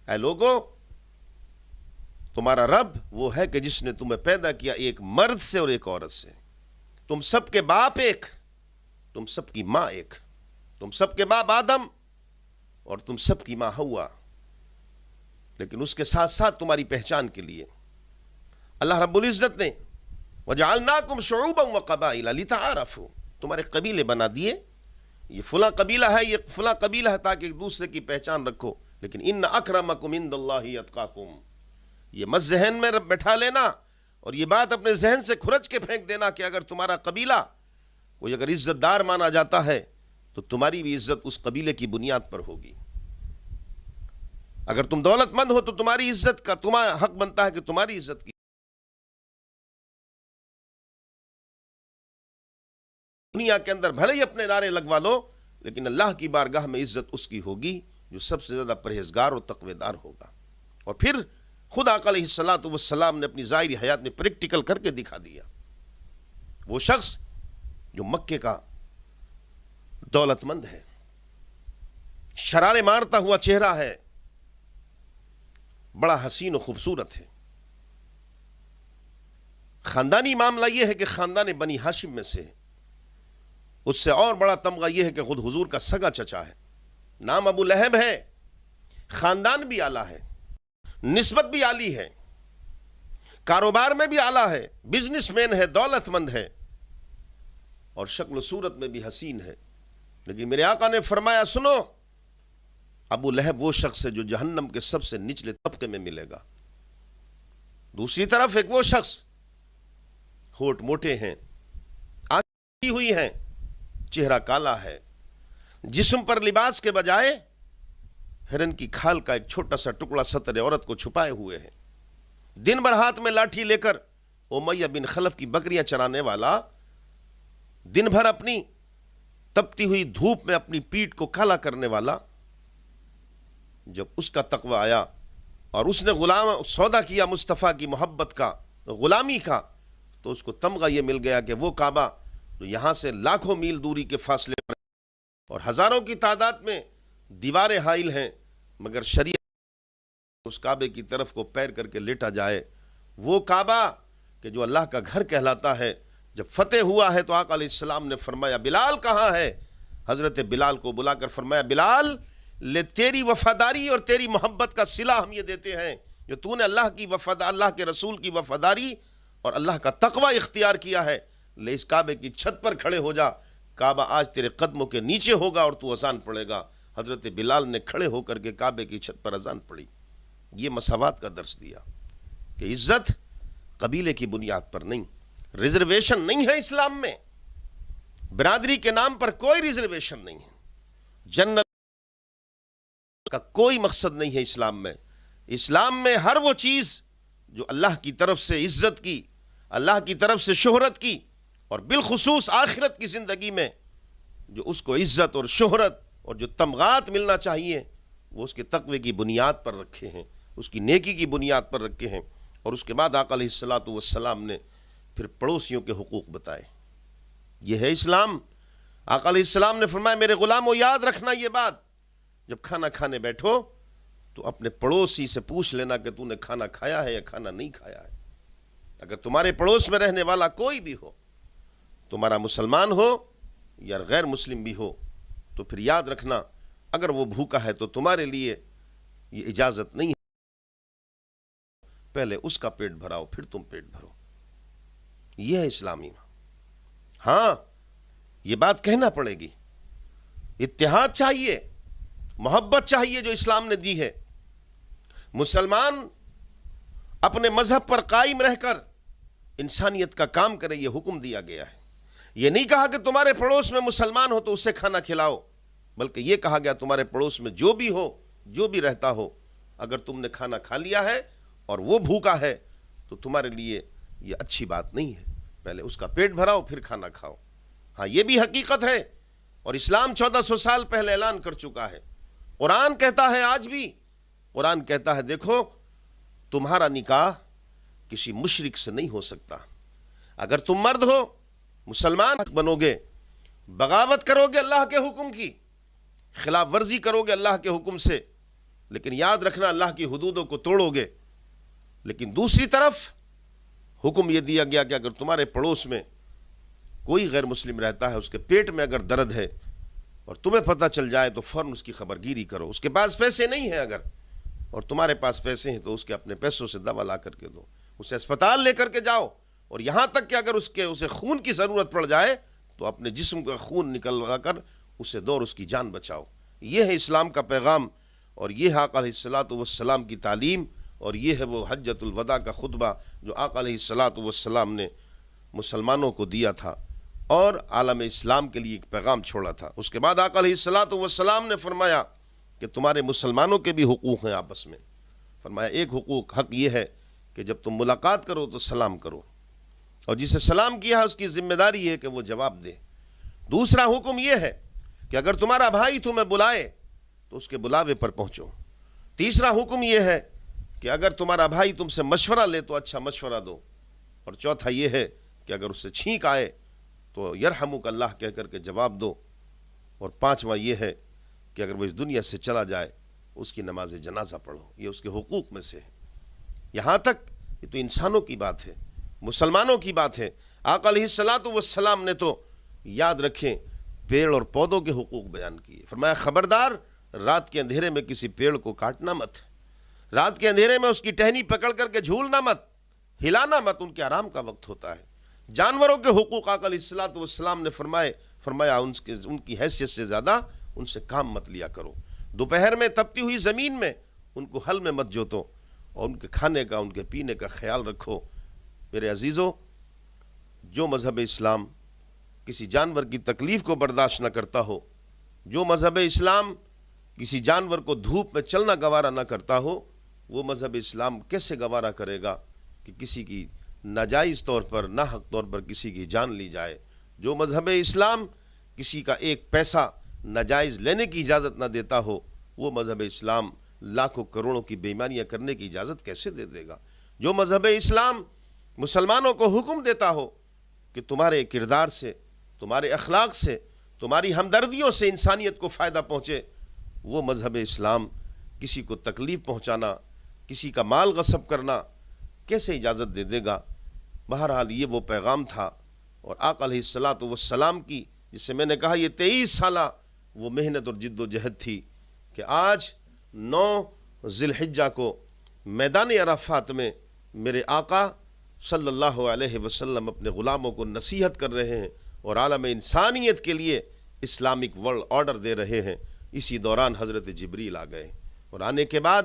اے لوگو، تمہارا رب وہ ہے کہ جس نے تمہیں پیدا کیا ایک مرد سے اور ایک عورت سے۔ تم سب کے باپ ایک، تم سب کی ماں ایک، تم سب کے باپ آدم اور تم سب کی ماں حوا، لیکن اس کے ساتھ ساتھ تمہاری پہچان کے لیے اللہ رب العزت نے وَجَعَلْنَاكُمْ شُعُوبًا وَقَبَائِلَ لِتَعَارَفُوا، تمہارے قبیلے بنا دیے، یہ فلاں قبیلہ ہے، یہ فلاں قبیلہ ہے، تاکہ ایک دوسرے کی پہچان رکھو۔ لیکن ان اکرمکم عند اللہ اتقاکم، یہ مت ذہن میں بٹھا لینا اور یہ بات اپنے ذہن سے کھرچ کے پھینک دینا کہ اگر تمہارا قبیلہ کوئی اگر عزت دار مانا جاتا ہے تو تمہاری بھی عزت اس قبیلے کی بنیاد پر ہوگی۔ اگر تم دولت مند ہو تو تمہاری عزت کا تمہارا حق بنتا ہے کہ تمہاری عزت کی دنیا کے اندر بھلے ہی اپنے نعرے لگوا لو، لیکن اللہ کی بارگاہ میں عزت اس کی ہوگی جو سب سے زیادہ پرہیزگار اور تقوی دار ہوگا۔ اور پھر خود آقا علیہ السلام نے اپنی ظاہری حیات میں پریکٹیکل کر کے دکھا دیا۔ وہ شخص جو مکے کا دولت مند ہے، شرارے مارتا ہوا چہرہ ہے، بڑا حسین و خوبصورت ہے، خاندانی معاملہ یہ ہے کہ خاندان بنی ہاشم میں سے، اس سے اور بڑا تمغہ یہ ہے کہ خود حضور کا سگا چچا ہے، نام ابو لہب ہے، خاندان بھی اعلیٰ ہے، نسبت بھی عالی ہے، کاروبار میں بھی اعلیٰ ہے، بزنس مین ہے، دولت مند ہے اور شکل و صورت میں بھی حسین ہے، لیکن میرے آقا نے فرمایا، سنو، ابو لہب وہ شخص ہے جو جہنم کے سب سے نچلے طبقے میں ملے گا۔ دوسری طرف ایک وہ شخص، ہونٹ موٹے ہیں، آنکھیں ہوئی ہیں، چہرہ کالا ہے، جسم پر لباس کے بجائے ہرن کی کھال کا ایک چھوٹا سا ٹکڑا ستر عورت کو چھپائے ہوئے ہے، دن بھر ہاتھ میں لاٹھی لے کر امیہ بن خلف کی بکریاں چرانے والا دن بھر اپنی تپتی ہوئی دھوپ میں اپنی پیٹھ کو کالا کرنے والا، جب اس کا تقوی آیا اور اس نے سودا کیا مصطفیٰ کی محبت کا، غلامی کا، تو اس کو تمغہ یہ مل گیا کہ وہ کعبہ جو یہاں سے لاکھوں میل دوری کے فاصلے پر اور ہزاروں کی تعداد میں دیواریں حائل ہیں، مگر شریعت اس کعبے کی طرف کو پیر کر کے لیٹا جائے، وہ کعبہ کہ جو اللہ کا گھر کہلاتا ہے، جب فتح ہوا ہے تو آقا علیہ السلام نے فرمایا بلال کہاں ہے؟ حضرت بلال کو بلا کر فرمایا بلال، لے تیری وفاداری اور تیری محبت کا صلہ ہم یہ دیتے ہیں جو تو نے اللہ کے رسول کی وفاداری اور اللہ کا تقوی اختیار کیا ہے، لے اس کعبے کی چھت پر کھڑے ہو جا، کعبہ آج تیرے قدموں کے نیچے ہوگا اور تو اذان پڑھے گا۔ حضرت بلال نے کھڑے ہو کر کے کعبے کی چھت پر اذان پڑھی۔ یہ مساوات کا درس دیا کہ عزت قبیلے کی بنیاد پر نہیں، ریزرویشن نہیں ہے اسلام میں، برادری کے نام پر کوئی ریزرویشن نہیں ہے، جنت کا کوئی مقصد نہیں ہے اسلام میں۔ اسلام میں ہر وہ چیز جو اللہ کی طرف سے عزت کی، اللہ کی طرف سے شہرت کی، اور بالخصوص آخرت کی زندگی میں جو اس کو عزت اور شہرت اور جو تمغات ملنا چاہیے، وہ اس کے تقوی کی بنیاد پر رکھے ہیں، اس کی نیکی کی بنیاد پر رکھے ہیں۔ اور اس کے بعد آقا علیہ السلام نے پھر پڑوسیوں کے حقوق بتائے۔ یہ ہے اسلام۔ آقا علیہ السلام نے فرمایا میرے غلاموں یاد رکھنا یہ بات، جب کھانا کھانے بیٹھو تو اپنے پڑوسی سے پوچھ لینا کہ تو نے کھانا کھایا ہے یا کھانا نہیں کھایا ہے۔ اگر تمہارے پڑوس میں رہنے والا کوئی بھی ہو، تمہارا مسلمان ہو یا غیر مسلم بھی ہو، تو پھر یاد رکھنا اگر وہ بھوکا ہے تو تمہارے لیے یہ اجازت نہیں ہے، پہلے اس کا پیٹ بھراؤ پھر تم پیٹ بھرو۔ یہ ہے اسلامی۔ ہاں یہ بات کہنا پڑے گی، اتحاد چاہیے، محبت چاہیے جو اسلام نے دی ہے۔ مسلمان اپنے مذہب پر قائم رہ کر انسانیت کا کام کرے، یہ حکم دیا گیا ہے۔ یہ نہیں کہا کہ تمہارے پڑوس میں مسلمان ہو تو اسے کھانا کھلاؤ، بلکہ یہ کہا گیا تمہارے پڑوس میں جو بھی ہو، جو بھی رہتا ہو، اگر تم نے کھانا کھا لیا ہے اور وہ بھوکا ہے تو تمہارے لیے یہ اچھی بات نہیں ہے، پہلے اس کا پیٹ بھراؤ پھر کھانا کھاؤ۔ ہاں یہ بھی حقیقت ہے، اور اسلام 1400 سال پہلے اعلان کر چکا ہے۔ قرآن کہتا ہے، آج بھی قرآن کہتا ہے دیکھو تمہارا نکاح کسی مشرک سے نہیں ہو سکتا۔ اگر تم مرد ہو، مسلمان بنو گے، بغاوت کرو گے اللہ کے حکم کی، خلاف ورزی کرو گے اللہ کے حکم سے، لیکن یاد رکھنا اللہ کی حدودوں کو توڑو گے، لیکن دوسری طرف حکم یہ دیا گیا کہ اگر تمہارے پڑوس میں کوئی غیر مسلم رہتا ہے، اس کے پیٹ میں اگر درد ہے اور تمہیں پتہ چل جائے تو فوراً اس کی خبرگیری کرو۔ اس کے پاس پیسے نہیں ہیں اگر، اور تمہارے پاس پیسے ہیں تو اس کے اپنے پیسوں سے دوا لا کر کے دو، اسے اسپتال لے کر کے جاؤ، اور یہاں تک کہ اگر اسے خون کی ضرورت پڑ جائے تو اپنے جسم کا خون نکلوا کر اسے دو اور اس کی جان بچاؤ۔ یہ ہے اسلام کا پیغام، اور یہ ہے آقا علیہ السلام کی تعلیم، اور یہ ہے وہ حجۃ الوداع کا خطبہ جو آقا علیہ السلام نے مسلمانوں کو دیا تھا اور عالم اسلام کے لیے ایک پیغام چھوڑا تھا۔ اس کے بعد آقا علیہ السلام نے فرمایا کہ تمہارے مسلمانوں کے بھی حقوق ہیں آپس میں۔ فرمایا ایک حق یہ ہے کہ جب تم ملاقات کرو تو سلام کرو، اور جسے سلام کیا ہے اس کی ذمہ داری ہے کہ وہ جواب دے۔ دوسرا حکم یہ ہے کہ اگر تمہارا بھائی تمہیں بلائے تو اس کے بلاوے پر پہنچو۔ تیسرا حکم یہ ہے کہ اگر تمہارا بھائی تم سے مشورہ لے تو اچھا مشورہ دو، اور چوتھا یہ ہے کہ اگر اس سے چھینک آئے تو یرحمک اللہ کہہ کر کے جواب دو، اور پانچواں یہ ہے کہ اگر وہ اس دنیا سے چلا جائے اس کی نماز جنازہ پڑھو۔ یہ اس کے حقوق میں سے ہے۔ یہاں تک یہ تو انسانوں کی بات ہے، مسلمانوں کی بات ہے۔ آقا علیہ السلام نے تو یاد رکھیں پیڑ اور پودوں کے حقوق بیان کیے۔ فرمایا خبردار رات کے اندھیرے میں کسی پیڑ کو کاٹنا مت، رات کے اندھیرے میں اس کی ٹہنی پکڑ کر کے جھولنا مت، ہلانا مت، ان کے آرام کا وقت ہوتا ہے۔ جانوروں کے حقوق آقا علیہ السلام نے فرمایا ان کی حیثیت سے زیادہ ان سے کام مت لیا کرو۔ دوپہر میں تپتی ہوئی زمین میں ان کو ہل میں مت جوتو، اور ان کے کھانے کا، ان کے پینے کا خیال رکھو۔ میرے عزیزوں، جو مذہب اسلام کسی جانور کی تکلیف کو برداشت نہ کرتا ہو، جو مذہب اسلام کسی جانور کو دھوپ میں چلنا گوارا نہ کرتا ہو، وہ مذہب اسلام کیسے گوارا کرے گا کہ کسی کی ناجائز طور پر ناحق طور پر کسی کی جان لی جائے؟ جو مذہب اسلام کسی کا ایک پیسہ ناجائز لینے کی اجازت نہ دیتا ہو، وہ مذہب اسلام لاکھوں کروڑوں کی بے ایمانیاں کرنے کی اجازت کیسے دے دے گا؟ جو مذہب اسلام مسلمانوں کو حکم دیتا ہو کہ تمہارے کردار سے، تمہارے اخلاق سے، تمہاری ہمدردیوں سے انسانیت کو فائدہ پہنچے، وہ مذہب اسلام کسی کو تکلیف پہنچانا، کسی کا مال غصب کرنا کیسے اجازت دے دے گا؟ بہرحال یہ وہ پیغام تھا، اور آقا علیہ الصلاۃ والسلام کی، جس سے میں نے کہا یہ 23 سالہ وہ محنت اور جد و جہد تھی کہ آج 9 ذی الحجہ کو میدان عرفات میں میرے آقا صلی اللہ علیہ وسلم اپنے غلاموں کو نصیحت کر رہے ہیں اور عالم انسانیت کے لیے اسلامک ورلڈ آرڈر دے رہے ہیں۔ اسی دوران حضرت جبریل آ گئے، اور آنے کے بعد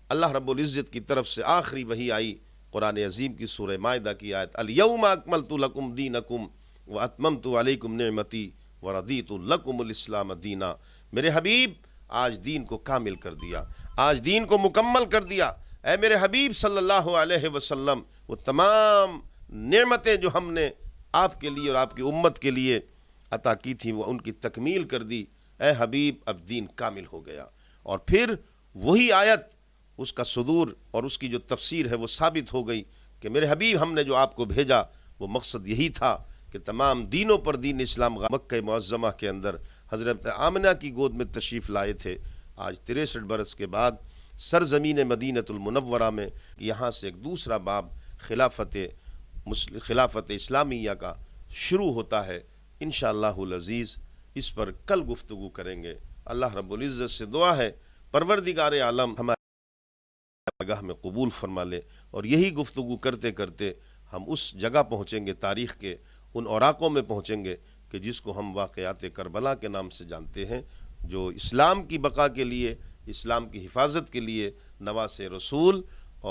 اللہ رب العزت کی طرف سے آخری وحی آئی، قرآن عظیم کی سورہ مائدہ کی آیت الیوم اکملت لکم دینکم واتممت علیکم نعمتی وردیت لکم الاسلام دینا۔ میرے حبیب آج دین کو کامل کر دیا، آج دین کو مکمل کر دیا۔ اے میرے حبیب صلی اللہ علیہ وسلم، وہ تمام نعمتیں جو ہم نے آپ کے لیے اور آپ کی امت کے لیے عطا کی تھیں وہ ان کی تکمیل کر دی۔ اے حبیب اب دین کامل ہو گیا۔ اور پھر وہی آیت، اس کا صدور اور اس کی جو تفسیر ہے وہ ثابت ہو گئی کہ میرے حبیب ہم نے جو آپ کو بھیجا وہ مقصد یہی تھا کہ تمام دینوں پر دین اسلام مکہ معظمہ کے اندر حضرت آمنہ کی گود میں تشریف لائے تھے۔ آج 63 برس کے بعد سرزمین مدینۃ المنورہ میں یہاں سے ایک دوسرا باب خلافت اسلامیہ کا شروع ہوتا ہے۔ انشاءاللہ العزیز اس پر کل گفتگو کریں گے۔ اللہ رب العزت سے دعا ہے پروردگار عالم ہمارے جگہ میں قبول فرما لے، اور یہی گفتگو کرتے کرتے ہم اس جگہ پہنچیں گے، تاریخ کے ان اوراقوں میں پہنچیں گے کہ جس کو ہم واقعات کربلا کے نام سے جانتے ہیں، جو اسلام کی بقا کے لیے، اسلام کی حفاظت کے لیے نواس رسول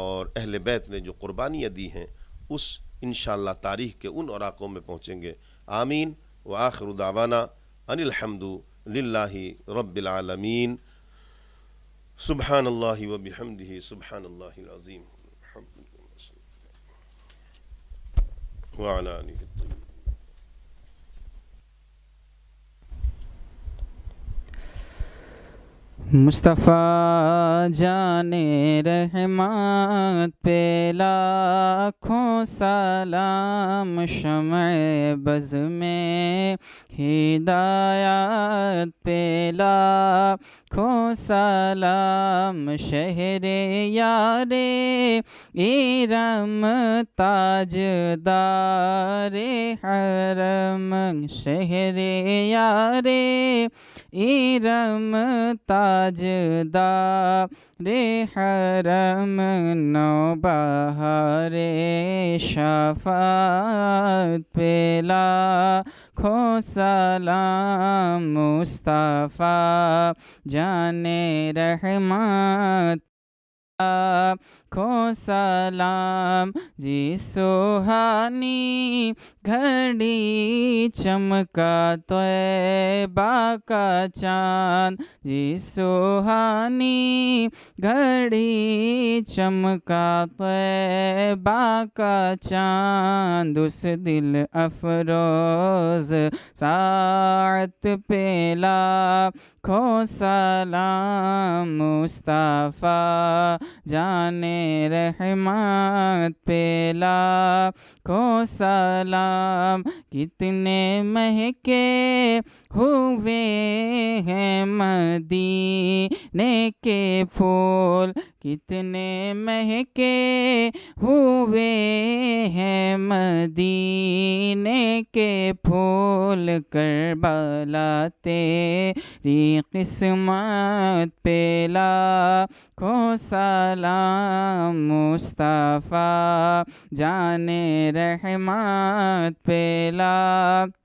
اور اہل بیت نے جو قربانیاں دی ہیں، اس انشاءاللہ تاریخ کے ان اوراقوں میں پہنچیں گے۔ آمین وآخر دعوانا ان الحمد للہ رب العالمین۔ سبحان اللہ و بحمدہ سبحان اللہ العظیم وعلی آلہ الطیبین۔ مصطفیٰ جان رحمت پہ لاکھوں سلام، شمع بز میں ہدایت پہ لاکھوں سلام، شہر یار ارم تاجدار حرم، شہر یار ارم تاجدار حرم، نوبہار شفاعت پہ لاکھوں سلام، مصطفیٰ جان رحمت کو سلام، جی سہانی گھڑی چمکا طیبہ کا چاند، جی سہانی گھڑی چمکا طیبہ کا چاند، اس دل افروز ساعت پہ لاکھوں سلام، مصطفیٰ جان رحمت پہ لاکھوں سلام، کتنے مہکے ہوئے ہیں مدینے کے پھول، کتنے مہکے ہوئے ہیں مدینے کے پھول، کربلا تیری قسمت پہ لاکھوں سلام، مصطفیٰ جان رحمت پہ لاکھوں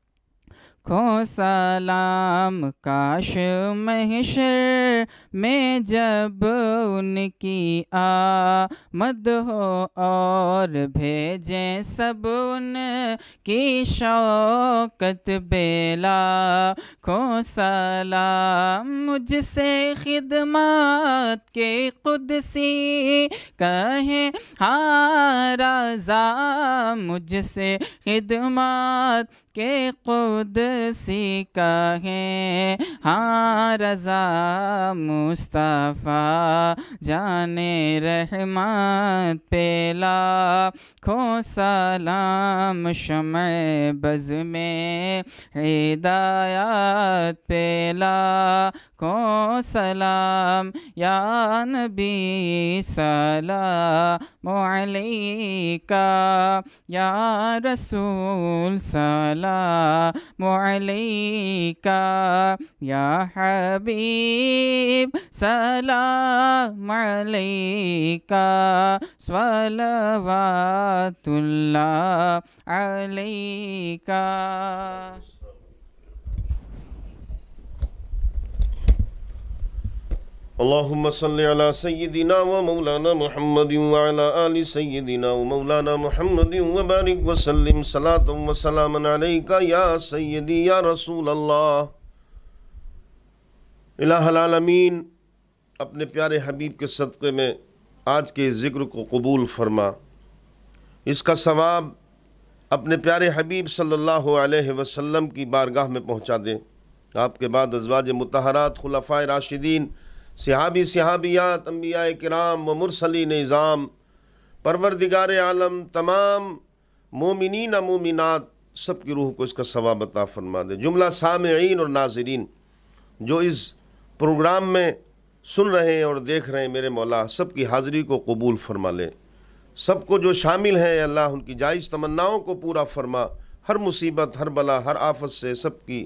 کو سلام، کاش محشر میں جب ان کی آمد ہو اور بھیجیں سب ان کی شوکت پہ لاکھوں سلام۔ مجھ سے خدمات کے قدسی کہیں ہاں رضا، مجھ سے خدمات کے قدسی کہیں ہاں رضا، مصطفیٰ جان رحمت پہ لاکھوں سلام، شمع بز میں ہدایت پہ لاکھوں سلام، یا نبی سلام علیکہ، یا رسول سلام علیکہ، یا حبیب سلام علیکہ، صلوات اللہ علیکہ۔ اللهم صل على سيدنا ومولانا محمد وعلى آل سيدنا ومولانا محمد وبارك وسلم صلاة وسلاما عليك يا سيدي يا رسول اللہ۔ الہ العالمین اپنے پیارے حبیب کے صدقے میں آج کے ذکر کو قبول فرما، اس کا ثواب اپنے پیارے حبیب صلی اللہ علیہ وسلم کی بارگاہ میں پہنچا دے۔ آپ کے بعد ازواج مطہرات، خلفائے راشدین، صحابی صحابیات، انبیاء کرام و مرسلین اعظام، پروردگار عالم تمام مومنین مومنات سب کی روح کو اس کا ثواب عطا فرما دے۔ جملہ سامعین اور ناظرین جو اس پروگرام میں سن رہے ہیں اور دیکھ رہے ہیں، میرے مولا سب کی حاضری کو قبول فرما لے۔ سب کو جو شامل ہیں اللہ ان کی جائز تمناؤں کو پورا فرما، ہر مصیبت، ہر بلا، ہر آفت سے سب کی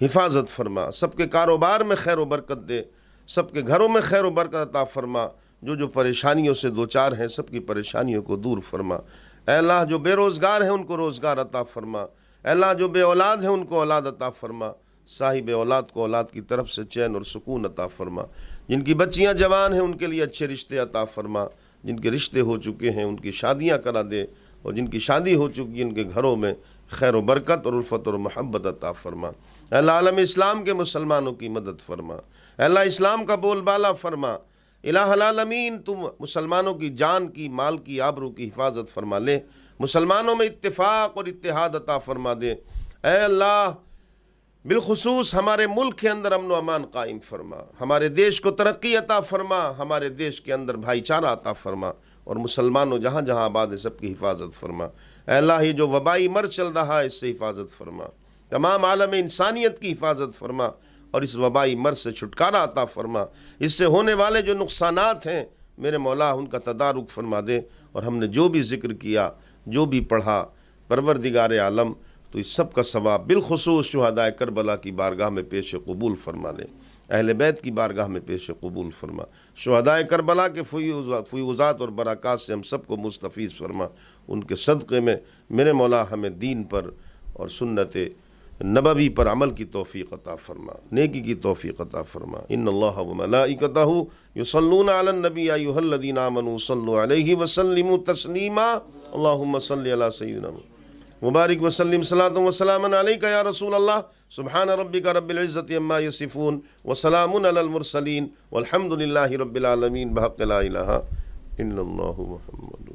حفاظت فرما، سب کے کاروبار میں خیر و برکت دے، سب کے گھروں میں خیر و برکت عطا فرما، جو پریشانیوں سے دوچار ہیں سب کی پریشانیوں کو دور فرما۔ اے اللہ جو بے روزگار ہیں ان کو روزگار عطا فرما، اے اللہ جو بے اولاد ہیں ان کو اولاد عطا فرما، صاحب اولاد کو اولاد کی طرف سے چین اور سکون عطا فرما، جن کی بچیاں جوان ہیں ان کے لیے اچھے رشتے عطا فرما، جن کے رشتے ہو چکے ہیں ان کی شادیاں کرا دے، اور جن کی شادی ہو چکی ان کے گھروں میں خیر و برکت اور الفت اور محبت عطا فرما۔ اے اللہ عالم اسلام کے مسلمانوں کی مدد فرما، اے اللہ اسلام کا بول بالا فرما۔ الہ العالمین تم مسلمانوں کی جان کی، مال کی، آبرو کی حفاظت فرما لے، مسلمانوں میں اتفاق اور اتحاد عطا فرما دے۔ اے اللہ بالخصوص ہمارے ملک کے اندر امن و امان قائم فرما، ہمارے دیش کو ترقی عطا فرما، ہمارے دیش کے اندر بھائی چارہ عطا فرما، اور مسلمانوں جہاں جہاں آباد ہے سب کی حفاظت فرما۔ اے اللہ یہ جو وبائی مرض چل رہا ہے اس سے حفاظت فرما، تمام عالم انسانیت کی حفاظت فرما، اور اس وبائی مرض سے چھٹکارا عطا فرما۔ اس سے ہونے والے جو نقصانات ہیں میرے مولا ان کا تدارک فرما دے، اور ہم نے جو بھی ذکر کیا، جو بھی پڑھا، پروردگار عالم تو اس سب کا ثواب بالخصوص شہدائے کربلا کی بارگاہ میں پیش قبول فرما دے، اہل بیت کی بارگاہ میں پیش قبول فرما، شہدائے کربلا کے فیوزات اور برکات سے ہم سب کو مستفیض فرما۔ ان کے صدقے میں میرے مولا ہمیں دین پر اور سنت نبوی پر عمل کی توفیق عطا فرما، نیکی کی توفیق عطا فرما۔ ان اللہ و ملائکتہ یصلون علی النبی ایھا الذین آمنوا صلوا علیہ وسلموا تسلیما۔ اللہم صل علی سیدنا مبارک وسلم صلاۃ وسلاما علیک یا رسول اللہ۔ سبحان ربک رب العزۃ عما یصفون وسلام علی المرسلین والحمد للہ رب العالمین بحق لا الہ الا اللہ محمد۔